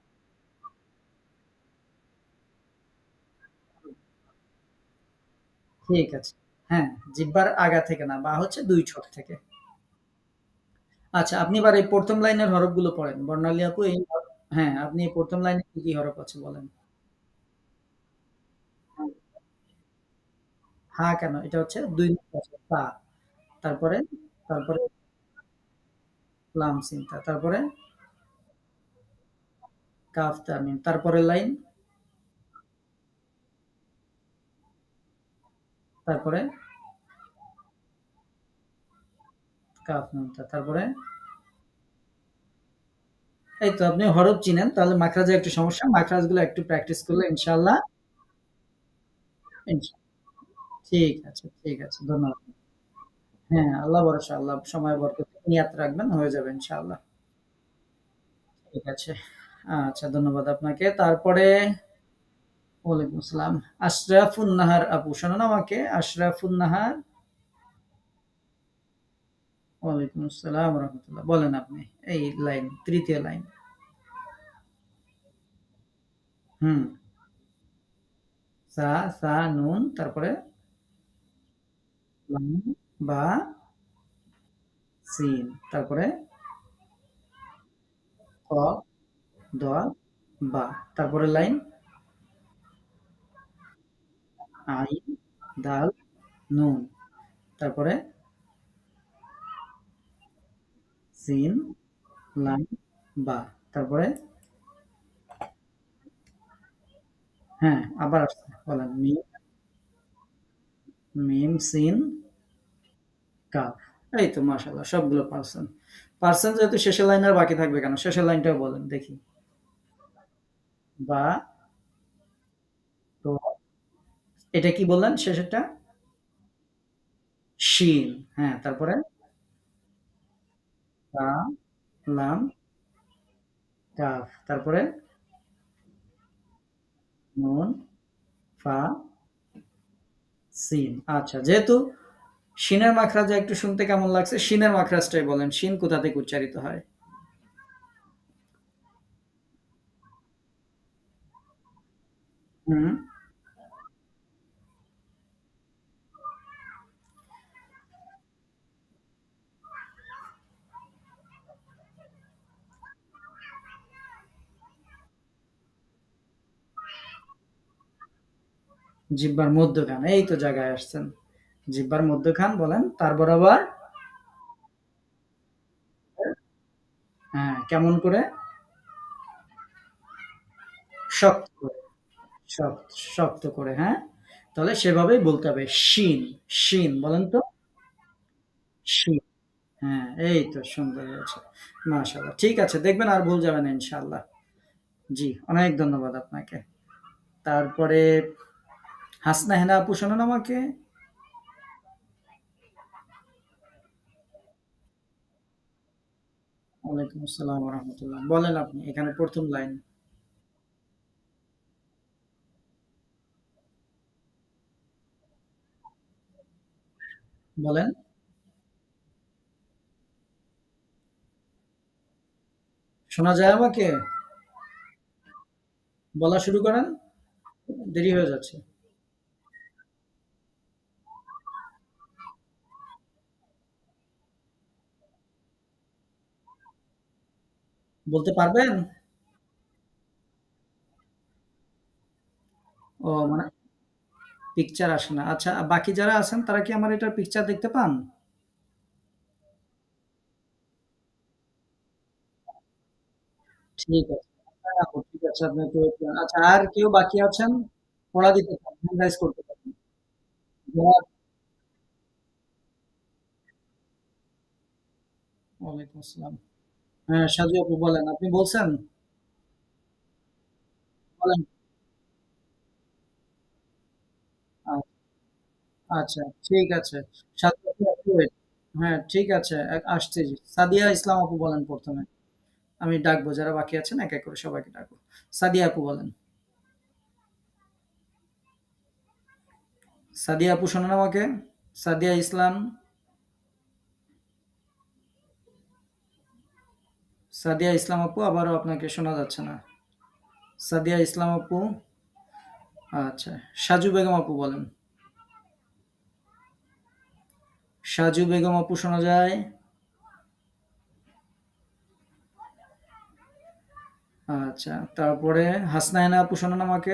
ঠিক আছে। হ্যাঁ, জিহ্বার আগা থেকে না, বা হচ্ছে ২ ঠোঁট থেকে। আচ্ছা, আপনি এবার এই ১ম লাইনের হরফগুলো পড়েন। বর্ণালী আপু এই হ্যাঁ, আপনি ১ম লাইনে কি, কি হরফ আছে বলেন? হা কেন? এটা হচ্ছে ২ নম্বর আছে তা। তারপরে, তারপরে লাম সিন তা। তারপরে কাফ তা মিম। তারপরের লাইন, তারপরে কাফ নুন তা। তারপরে এই তো আপনি হরফ চিনেন। তাহলে মাখরাজে একটু সমস্যা। মাখরাজগুলো একটু প্র্যাকটিস করলে ইনশাআল্লাহ ইনশা ঠিক আছে, ঠিক আছে। ধন্যবাদ। হ্যাঁ, আল্লাহ ভরসা। আল্লাহ সময় বরকত নিয়াত রাখবেন, হয়ে যাবে ইনশাআল্লাহ। ঠিক আছে। আচ্ছা, ধন্যবাদ আপনাকে। তারপরে ওয়ালাইকুম আসসালাম। আশরাফুন নাহার আপু, শোনান আমাকে? আশরাফুন নাহার। ওয়ালাইকুম আসসালাম ওয়া রাহমাতুল্লাহ। বলেন আপনি। এই লাইন, ৩য় লাইন। হুম। সা, সা, নুন, তারপরে লাম, বা, সিন, তারপরে কফ, দল, বা। তারপরের লাইন আইন, দাল, নুন। তারপরে সিন, লাম, বা। তারপরে হ্যাঁ, আবার আসছে। বলেন। মিম, মিম, সিন, কাফ। এই তো মাশাআল্লাহ, সবগুলো পারছেন। পারছেন যেহেতু শেষের লাইন আর বাকি থাকবে কেন? শেষের লাইনটাও বলেন দেখি। বা, তো এটা কি বললেন শেষেরটা? শিন। হ্যাঁ, তারপরে তা, লাম, কাফ। তারপরে নুন, ফা, সিন। আচ্ছা, যেহেতু শিনের মাখরাজে একটু শুনতে কেমন লাগছে? শিনের মাখরাজটাই বলেন। শিন কোথা থেকে উচ্চারিত হয়? হুম। জিহ্বার মধ্যখান। এই তো জায়গায় আসছেন। জিহ্বার মধ্যখান বলেন। তার বরাবর হ্যাঁ, কেমন করে? শক্ত করে। শক্ত, শক্ত করে, হ্যাঁ? তাহলে সেভাবেই বলতে হবে। শিন, শিন বলেন তো? শিন। হ্যাঁ, এই তো সুন্দর হয়েছে। মাশাআল্লাহ। ঠিক আছে, দেখবেন আর ভুল যাবে না ইনশাআল্লাহ। জি, অনেক ধন্যবাদ আপনাকে। তারপরে হাসনা হেনা আপু, শোনান আমাকে? ওয়ালাইকুম আসসালাম ওয়া রাহমাতুল্লাহ। বলেন আপনি, এখানে ১ম লাইন। বলেন। শোনা যায় আমাকে? বলা শুরু করেন। দেরি হয়ে যাচ্ছে। বলতে পারবেন? ও মানে পিকচার আসে না। আচ্ছা, বাকি যারা আছেন তারা কি আমার এটার পিকচার দেখতে পান? ঠিক আছে। হ্যাঁ আপু, ঠিক আছে, আপনি একটু ওয়েট করেন। আচ্ছা, আর কেউ বাকি আছেন? পড়া দিতে পারেন, হ্যান্ড রাইজ করতে পারেন। ওয়ালাইকুম আসসালাম। হ্যাঁ, সাজু আপু বলেন। আপনি বলছেন? বলেন। আচ্ছা, ঠিক আছে। সাদিয়া আপু একটু ওয়েট। হ্যাঁ, ঠিক আছে। আসছি। সাদিয়া ইসলাম আপু বলেন ১ম এ। আমি ডাকবো যারা বাকি আছেন এক, এক করে সবাইকে ডাকবো। সাদিয়া আপু বলেন। সাদিয়া আপু শোনেন আমাকে? সাদিয়া ইসলাম, সাদিয়া ইসলাম আপু আবারও আপনাকে শোনা যাচ্ছে না। সাদিয়া ইসলাম আপু, আচ্ছা। সাজু বেগম আপু বলেন। সাজু বেগম আপু শোনা যায়? আচ্ছা। তারপরে হাসনাইনা আপু শোনেন আমাকে?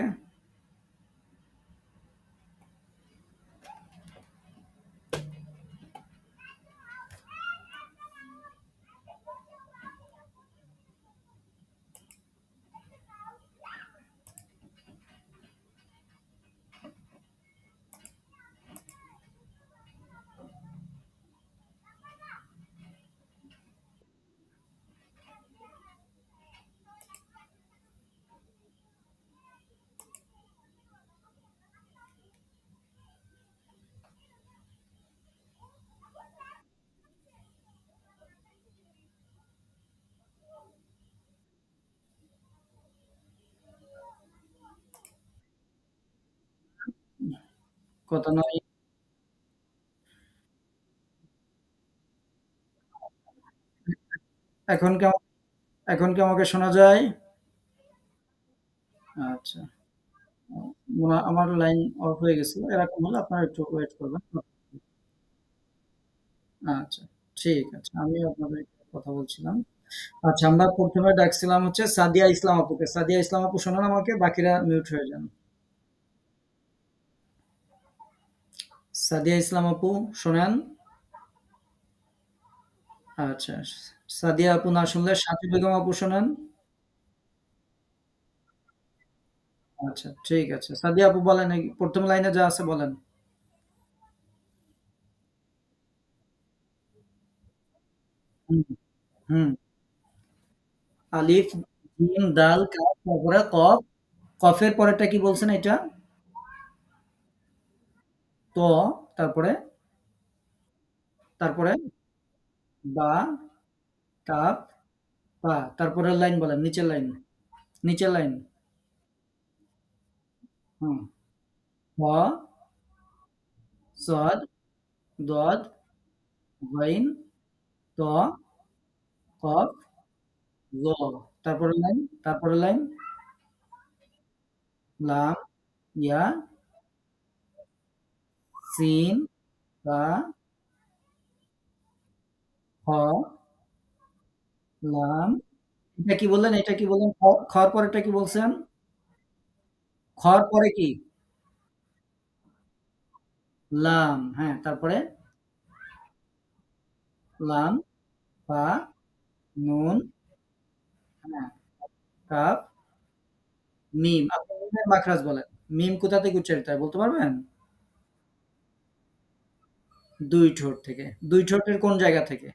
কথা নয়। এখন কি এখন কি আমাকে শোনা যায়? আচ্ছা। আমার লাইন অফ হয়ে গেছিল। এরকম হলে আপনারা একটু ওয়েট করবেন। আচ্ছা, ঠিক আছে। আমিও আপনাদের একটু কথা বলছিলাম। আচ্ছা, আমরা ১ম এ ডাকছিলাম হচ্ছে সাদিয়া ইসলাম আপুকে। সাদিয়া ইসলাম আপু শোনেন আমাকে? বাকিরা মিউট হয়ে যান। সাদিয়া ইসলাম আপু শোনেন? আচ্ছা। সাদিয়া আপু না শুনলে সাথী বেগম আপু শোনেন? আচ্ছা, ঠিক আছে। সাদিয়া আপু বলেন, এই ১ম লাইনে যা আছে বলেন। হুম, হুম। আলিফ, জিম, দাল, কাফ, তারপরে কফ। কফের পরেরটা কি বলছেন এটা? ত, তারপরে? তারপরে? বা, কাফ, পা। তারপরের লাইন বলেন, নিচের লাইন। নিচের লাইন। হুম। হ, সদ, দদ, গইন, ত, কফ, ল। তারপরের লাইন? তারপরের লাইন? লাম, ইয়া, সিন, তা, হ, লাম। এটা কি বললেন? এটা কি বললেন? খর পরেরটা কি বলছেন? খর পরে কি? লাম। হ্যাঁ, তারপরে? লাম, ফা, নুন, হ্যাঁ, কাফ, মিম। আপনি মিমের মাখরাজ বলেন। মিম কোথা থেকে উচ্চারিত হয় বলতে পারবেন? ২ ঠোঁট থেকে। ২ ঠোঁটের কোন জায়গা থেকে?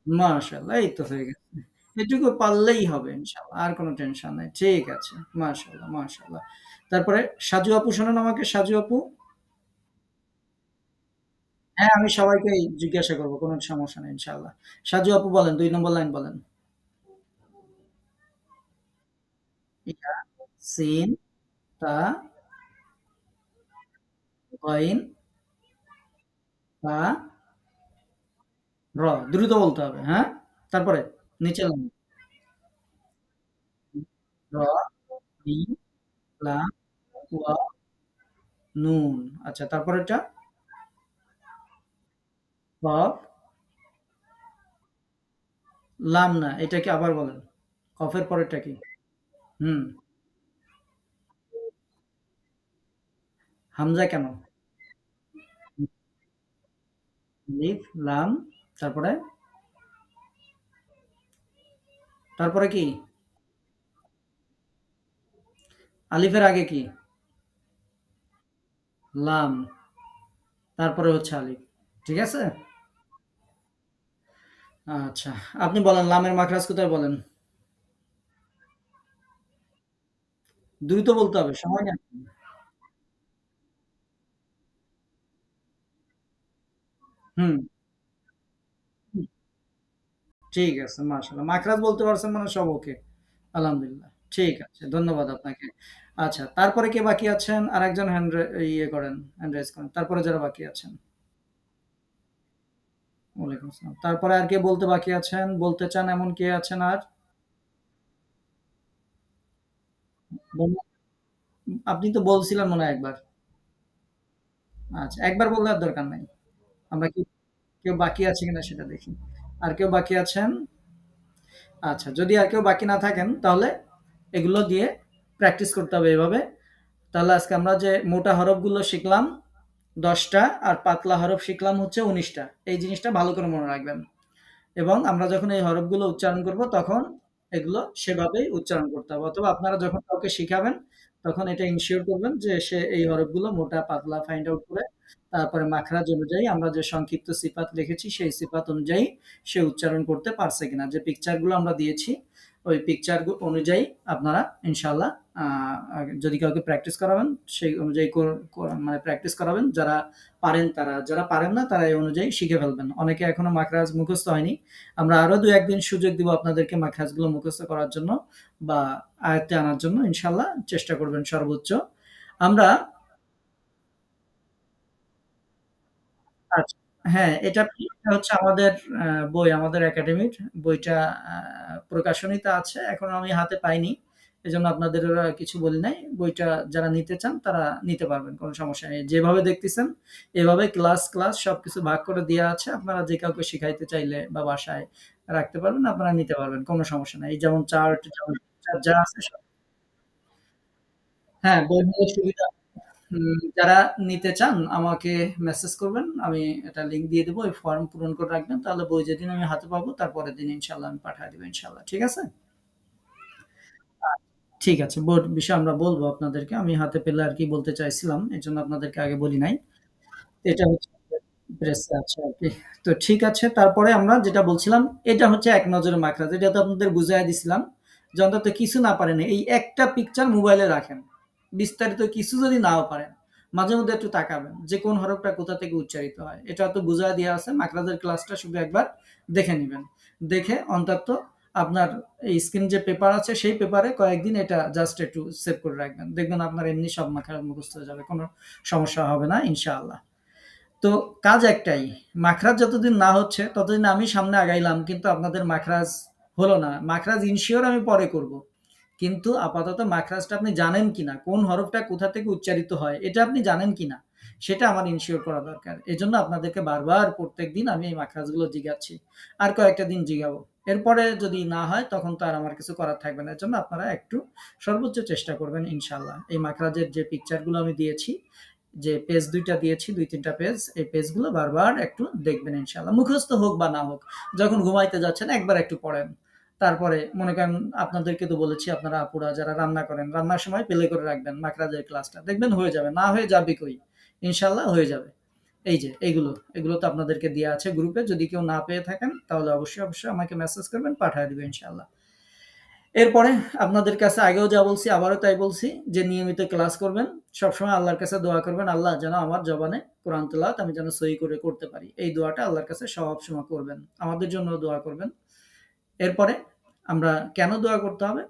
মাশাআল্লাহ, এই তো হয়ে গেছে। এটুকু পারলেই হবে ইনশাআল্লাহ। আর কোন টেনশন নাই। ঠিক আছে। মাশাআল্লাহ, মাশাআল্লাহ। তারপরে সাজু আপু শোনেন আমাকে? সাজু আপু? হ্যাঁ, আমি সবাইকেই জিজ্ঞাসা করব। কোন সমস্যা নেই ইনশাআল্লাহ। সাজু আপু বলেন, ২ নম্বর লাইন বলেন। ইয়া, সিন, তা, গইন, ফা, র। দ্রুত বলতে হবে, হ্যাঁ? তারপরে? নিচের লাইন। র, মিম, লাম, ওয়াও, নুন। আচ্ছা, তারপরেরটা? কফ, লাম না। এটা কি আবার বলেন। কফের পরেরটা কি? হুম। হামজা কেন? লিফ, লাম, তারপরে? তারপরে কি? আলিফের আগে কি? লাম, তারপরে হচ্ছে আলিফ। ঠিক আছে? আচ্ছা। আপনি বলেন লামের মাখরাজ কোথায় বলেন? দ্রুত বলতে হবে, সময় নেন। হুম, হুম, ঠিক আছে মাশাআল্লাহ। মাখরাজ বলতে পারছেন মানে সব ওকে। আলহামদুলিল্লাহ। ঠিক আছে। ধন্যবাদ আপনাকে। আচ্ছা, তারপরে কে বাকি আছেন? আরেকজন ইয়ে করেন, হ্যান্ড রাইজ করেন। তারপরে যারা বাকি আছেন। ওয়ালাইকুম আসসালাম। তারপরে আর কে বলতে বাকি আছেন? বলতে চান এমন কে আছেন আর? বলুন। আপনি তো বলছিলেন মনে হয় একবার। আচ্ছা, একবার বললে আর দরকার নাই। আমরা কি কেউ বাকি আছে কিনা সেটা দেখি। আর কেউ বাকি আছেন? আচ্ছা, যদি আর কেউ বাকি না থাকেন তাহলে এগুলো দিয়ে প্র্যাকটিস করতে হবে এভাবে। তাহলে আজকে আমরা যে মোটা হরফগুলো শিখলাম ১০ টা আর পাতলা হরফ শিখলাম হচ্ছে ১৯ টা। এই জিনিসটা ভালো করে মনে রাখবেন। এবং আমরা যখন এই হরফগুলো উচ্চারণ করব তখন এগুলো সেভাবেই উচ্চারণ করতে হবে। অথবা আপনারা যখন কাউকে শিখাবেন তখন এটা ইনশিওর করবেন যে সে এই হরফগুলো মোটা পাতলা ফাইন্ড আউট করে তারপরে মাখরাজ অনুযায়ী আমরা যে সংক্ষিপ্ত সিফাত লিখেছি সেই সিফাত অনুযায়ী সে উচ্চারণ করতে পারছে কিনা। যে পিকচারগুলো আমরা দিয়েছি ওই পিকচার অনুযায়ী আপনারা ইনশাআল্লাহ যদি কাউকে প্র্যাকটিস করাবেন সেই অনুযায়ী মানে প্র্যাকটিস করাবেন। যারা পারেন তারা, যারা পারেন না তারা এই অনুযায়ী শিখে ফেলবেন। অনেকে এখনো মাখরাজ মুখস্থ হয়নি। আমরা আরো ২-১ দিন সুযোগ দিব আপনাদেরকে মাখরাজগুলো মুখস্থ করার জন্য বা আয়ত্তে আনার জন্য ইনশাআল্লাহ চেষ্টা করবেন সর্বোচ্চ। আমরা আচ্ছা, হ্যাঁ, এটা হচ্ছে আমাদের আ বই, আমাদের একাডেমির বইটা আ প্রকাশনীতে আছে। এখনো আমি হাতে পাইনি। এজন্য আপনাদের কিছু বলি নাই। বইটা যারা নিতে চান তারা নিতে পারবেন। কোন সমস্যা নেই। যেভাবে দেখতেছেন এভাবে ক্লাস সবকিছু ভাগ করে দেয়া আছে। আপনারা যে কাউকে শিখাইতে চাইলে বা বাসায় রাখতে পারবেন, আপনারা নিতে পারবেন। কোন সমস্যা নাই। এই যেমন চার্ট যেমন যা আছে সব হ্যাঁ, বই নিলে সুবিধা যারা নিতে চান আমাকে মেসেজ করবেন। আমি একটা লিংক দিয়ে দেব। ওই ফর্ম পূরণ করে রাখবেন। তাহলে বই যেদিন আমি হাতে পাবো তার পরের দিন ইনশাআল্লাহ আমি পাঠায় দিব ইনশাআল্লাহ। ঠিক আছে? ঠিক আছে। বোর্ড বিষয়ে আমরা বলব আপনাদেরকে। আমি হাতে পেলে আরকি বলতে চাইছিলাম। এজন্য আপনাদেরকে আগে বলি নাই। এটা হচ্ছে প্রেসে আছে আরকি। তো ঠিক আছে। তারপরে আমরা যেটা বলছিলাম, এটা হচ্ছে এক নজরে মাখরাজ। এটা তো আপনাদের বুঝাইয়া দিছিলাম। যে অন্তত কিছু না পারেন, এই একটা পিকচার মোবাইলে রাখেন। বিস্তারিত কিছু যদি নাও পারেন, মাঝে মধ্যে একটু তাকাবেন যে কোন হরফটা কোথা থেকে উচ্চারিত হয়। এটা তো বুঝায় দেয়া আছে। মাখরাজের ক্লাসটা শুধু একবার দেখে নিবেন। দেখে অন্তত আপনার এই স্ক্রিন যে পেপার আছে সেই পেপারে কয়েকদিন এটা জাস্ট একটু সেভ করে রাখবেন। দেখবেন আপনার এমনি সব মাখরাজ মুখস্থ হয়ে যাবে। কোন সমস্যা হবে না ইনশাআল্লাহ। তো কাজ একটাই। মাখরাজ যতদিন না হচ্ছে ততদিন আমি সামনে আগাইলাম কিন্তু আপনাদের মাখরাজ হলো না। মাখরাজ ইনশিওর আমি পরে করব। কিন্তু আপাতত মাখরাজটা আপনি জানেন কিনা, কোন হরফটা কোথা থেকে উচ্চারিত হয় এটা আপনি জানেন কিনা সেটা আমার ইনশিওর করা দরকার। এজন্য আপনাদেরকে বারবার প্রত্যেকদিন আমি এই মাখরাজগুলো জিগাচ্ছি। আর কয়েকটা দিন জিগাবো। এরপরে যদি না হয় তখন তো আর আমার কিছু করার থাকবে না। এজন্য আপনারা একটু সর্বোচ্চ চেষ্টা করবেন ইনশাআল্লাহ। এই মাখরাজের যে পিকচারগুলো আমি দিয়েছি যে পেজ ২ টা দিয়েছি ২-৩ টা পেজ, এই পেজগুলো বারবার একটু দেখবেন ইনশাআল্লাহ। মুখস্থ হোক বা না হোক, যখন ঘুমাইতে যাচ্ছেন একবার একটু পড়েন। তারপরে মনে করেন আপনাদেরকে তো বলেছি আপনারা আপুরা যারা রান্না করেন, রান্নার সময় প্লে করে রাখবেন মাখরাজের ক্লাসটা। দেখবেন হয়ে যাবে। না হয়ে যাবে কই? ইনশাআল্লাহ হয়ে যাবে। এই যে এগুলো তো আপনাদেরকে দেয়া আছে গ্রুপে। যদি কেউ না পেয়ে থাকেন তাহলে অবশ্যই আমাকে মেসেজ করবেন, পাঠায় দিব ইনশাআল্লাহ। এরপরে আপনাদের কাছে আগেও যা বলছি আবারও তাই বলছি যে নিয়মিত ক্লাস করবেন। সবসময় আল্লাহর কাছে দোয়া করবেন, আল্লাহ যেন আমার জবানে কোরআন তেলাওয়াত আমি যেন সহি করে করতে পারি। এই দোয়াটা আল্লাহর কাছে সবসময় করবেন। আমাদের জন্যও দোয়া করবেন। এরপরে আমরা কেন দোয়া করতে হবে?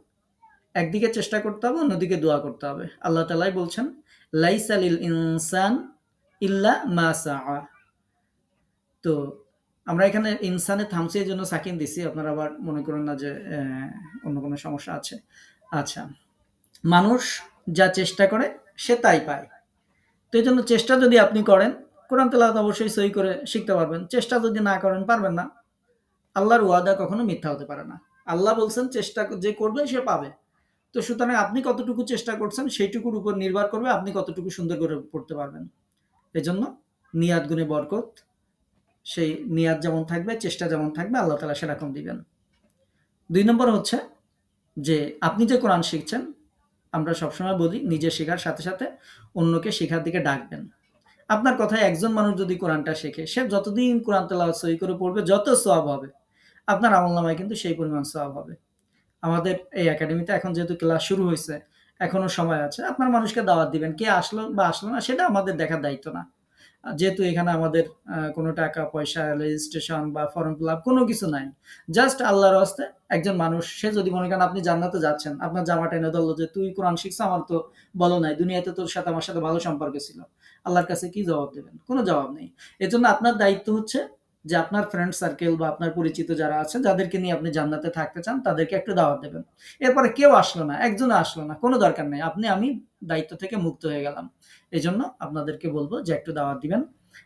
একদিকে চেষ্টা করতে হবে, অন্যদিকে দোয়া করতে হবে। আল্লাহ তাআলাই বলছেন, "লাইসা লিল ইনসান ইল্লা মা সাআ।" তো আমরা এখানে ইনসানে থামছি এজন্য সাকিন দিছি। আপনারা আবার মনে করুন না যে অন্য কোনো সমস্যা আছে। আচ্ছা। মানুষ যা চেষ্টা করে সে তাই পায়। তো এইজন্য চেষ্টা যদি আপনি করেন, কোরআন তেলাওয়াত অবশ্যই সহি করে শিখতে পারবেন। চেষ্টা যদি না করেন পারবেন না। আল্লাহর ওয়াদা কখনো মিথ্যা হতে পারে না। আল্লাহ বলছেন চেষ্টা যে করবে সে পাবে। তো সুতরাং আপনি কতটুকু চেষ্টা করছেন সেইটুকুর উপর নির্ভর করবে আপনি কতটুকু সুন্দর করে পড়তে পারবেন। এজন্য নিয়াত গুনে বরকত। সেই নিয়াত যেমন থাকবে, চেষ্টা যেমন থাকবে আল্লাহ তাআলা সেরকম দিবেন। ২ নম্বর হচ্ছে যে আপনি যে কোরআন শিখছেন, আমরা সবসময় বলি নিজে শেখার সাথে অন্যকে শেখার দিকে ডাকবেন। আপনার কথায় একজন মানুষ যদি কোরআনটা শেখে, সে যতদিন কোরআন তেলাওয়াত সহি করে পড়বে যত সওয়াব হবে, আপনার আমলনামায় কিন্তু সেই পরিমাণ সওয়াব হবে। আমাদের এই একাডেমিতে এখন যেহেতু ক্লাস শুরু হইছে, এখনো সময় আছে। আপনার মানুষকে দাওয়াত দিবেন। কে আসলো বা আসলো না সেটা আমাদের দেখার দায়িত্ব না। যেহেতু এখানে আমাদের কোনো টাকা পয়সা, রেজিস্ট্রেশন বা ফর্ম ফিল আপ কোনো কিছু নাই। জাস্ট আল্লাহর হস্তে একজন মানুষ সে যদি মনে করেন আপনি জান্নাতে যাচ্ছেন, আপনার জামা টেনে ধরলো যে, "তুই কোরআন শিখছ, আমার তো বলো নাই। দুনিয়াতে তোর সাথে আমার সাথে ভালো সম্পর্ক ছিল।" আল্লাহর কাছে কি জবাব দেবেন? কোনো জবাব নেই। এজন্য আপনার দায়িত্ব হচ্ছে যে আপনার ফ্রেন্ড সার্কেল বা আপনার পরিচিত যারা আছে, যাদেরকে নিয়ে আপনি জান্নাতে থাকতে চান, তাদেরকে একটু দাওয়াত দেবেন। এরপরে কেউ আসলো না, একজনও আসলো না, কোনো দরকার নেই। আমি দায়িত্ব থেকে মুক্ত হয়ে গেলাম। এজন্য আপনাদেরকে বলব যে একটু দাওয়াত দিবেন।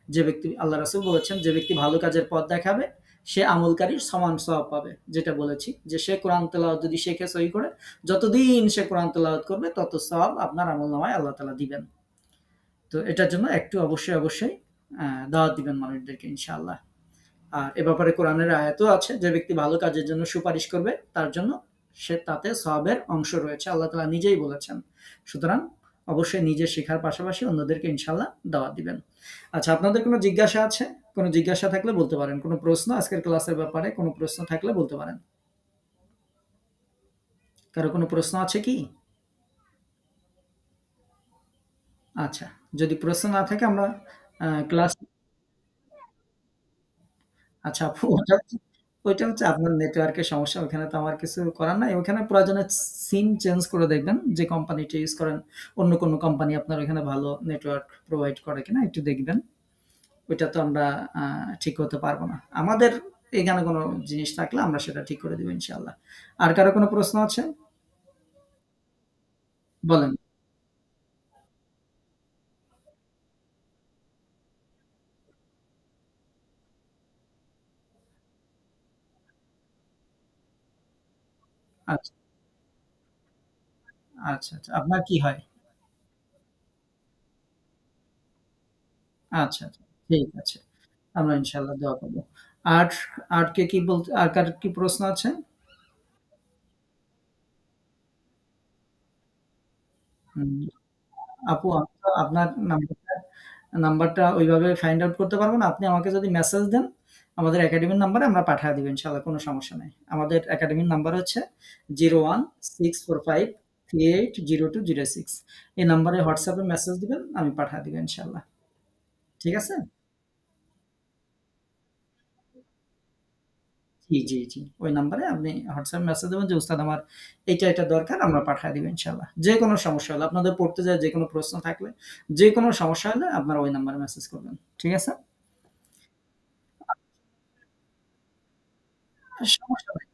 যে ব্যক্তি, আল্লাহ রাসূল বলেছেন, যে ব্যক্তি ভালো কাজের পথ দেখাবে, সে আমলকারীর সমান সওয়াব পাবে। যেটা বলেছি যে সে কোরআন তেলাওয়াত যদি শেখে সহি করে, যতদিন সে কোরআন তেলাওয়াত করবে তত সওয়াব আপনার আমলনামায় আল্লাহ তাআলা দিবেন। তো এটার জন্য একটু অবশ্যই দাওয়াত দিবেন মানুষদেরকে ইনশাআল্লাহ। আর এ ব্যাপারে কোরআনের আয়াতও আছে, যে ব্যক্তি ভালো কাজের জন্য সুপারিশ করবে তার জন্য সে তাতে সওয়াবের অংশ রয়েছে। আল্লাহ তাআলা নিজেই বলেছেন। সুতরাং অবশ্যই নিজে শেখার পাশাপাশি অন্যদেরকে ইনশাআল্লাহ দাওয়াত দিবেন। আচ্ছা, আপনাদের কোনো জিজ্ঞাসা আছে? কোনো জিজ্ঞাসা থাকলে বলতে পারেন। কোনো প্রশ্ন আজকের ক্লাসের ব্যাপারে কোনো প্রশ্ন থাকলে বলতে পারেন। কারো কোনো প্রশ্ন আছে কি? আচ্ছা, যদি প্রশ্ন না থাকে আমরা ক্লাস আচ্ছা আপু, ওইটা হচ্ছে আপনার নেটওয়ার্কের সমস্যা। ওখানে তো আমার কিছু করার নাই। ওখানে প্রয়োজনে সিম চেঞ্জ করে দেখবেন, যে কোম্পানিটা ইউজ করেন, অন্য কোনো কোম্পানি আপনার ওখানে ভালো নেটওয়ার্ক প্রোভাইড করে কিনা একটু দেখবেন। ওইটা তো আমরা আ ঠিক করতে পারব না। আমাদের এখানে কোনো জিনিস থাকলে আমরা সেটা ঠিক করে দিব ইনশাআল্লাহ। আর কারো কোনো প্রশ্ন আছে? বলেন। আচ্ছা, আচ্ছা। আপনার কি হয়? আচ্ছা। ঠিক আছে। আমরা ইনশাআল্লাহ দোয়া করব। আর আর কে কি বলতে, আর কার কি প্রশ্ন আছে? হুম। আপু, আমি তো আপনার নাম্বারটা ওইভাবে ফাইন্ড আউট করতে পারব না। আপনি আমাকে যদি মেসেজ দেন, আমাদের একাডেমির নাম্বারে আমরা পাঠায় দিব ইনশাআল্লাহ, কোনো সমস্যা নাই। আমাদের একাডেমির নাম্বার হচ্ছে 01645380206। এই নাম্বারে WhatsApp এ মেসেজ দিবেন, আমি পাঠায় দিব ইনশাআল্লাহ। ঠিক আছে? জি। ওই নাম্বারে আপনি WhatsApp মেসেজ দেবেন যে, "উস্তাদ আমার এইটা দরকার।" আমরা পাঠায় দিব ইনশাআল্লাহ। যেকোনো সমস্যা হলে, আপনাদের পড়তে যেয়ে যেকোনো প্রশ্ন থাকলে, যেকোনো সমস্যা হলে আপনারা ওই নাম্বারে মেসেজ করবেন। ঠিক আছে? সমস্যা নাই।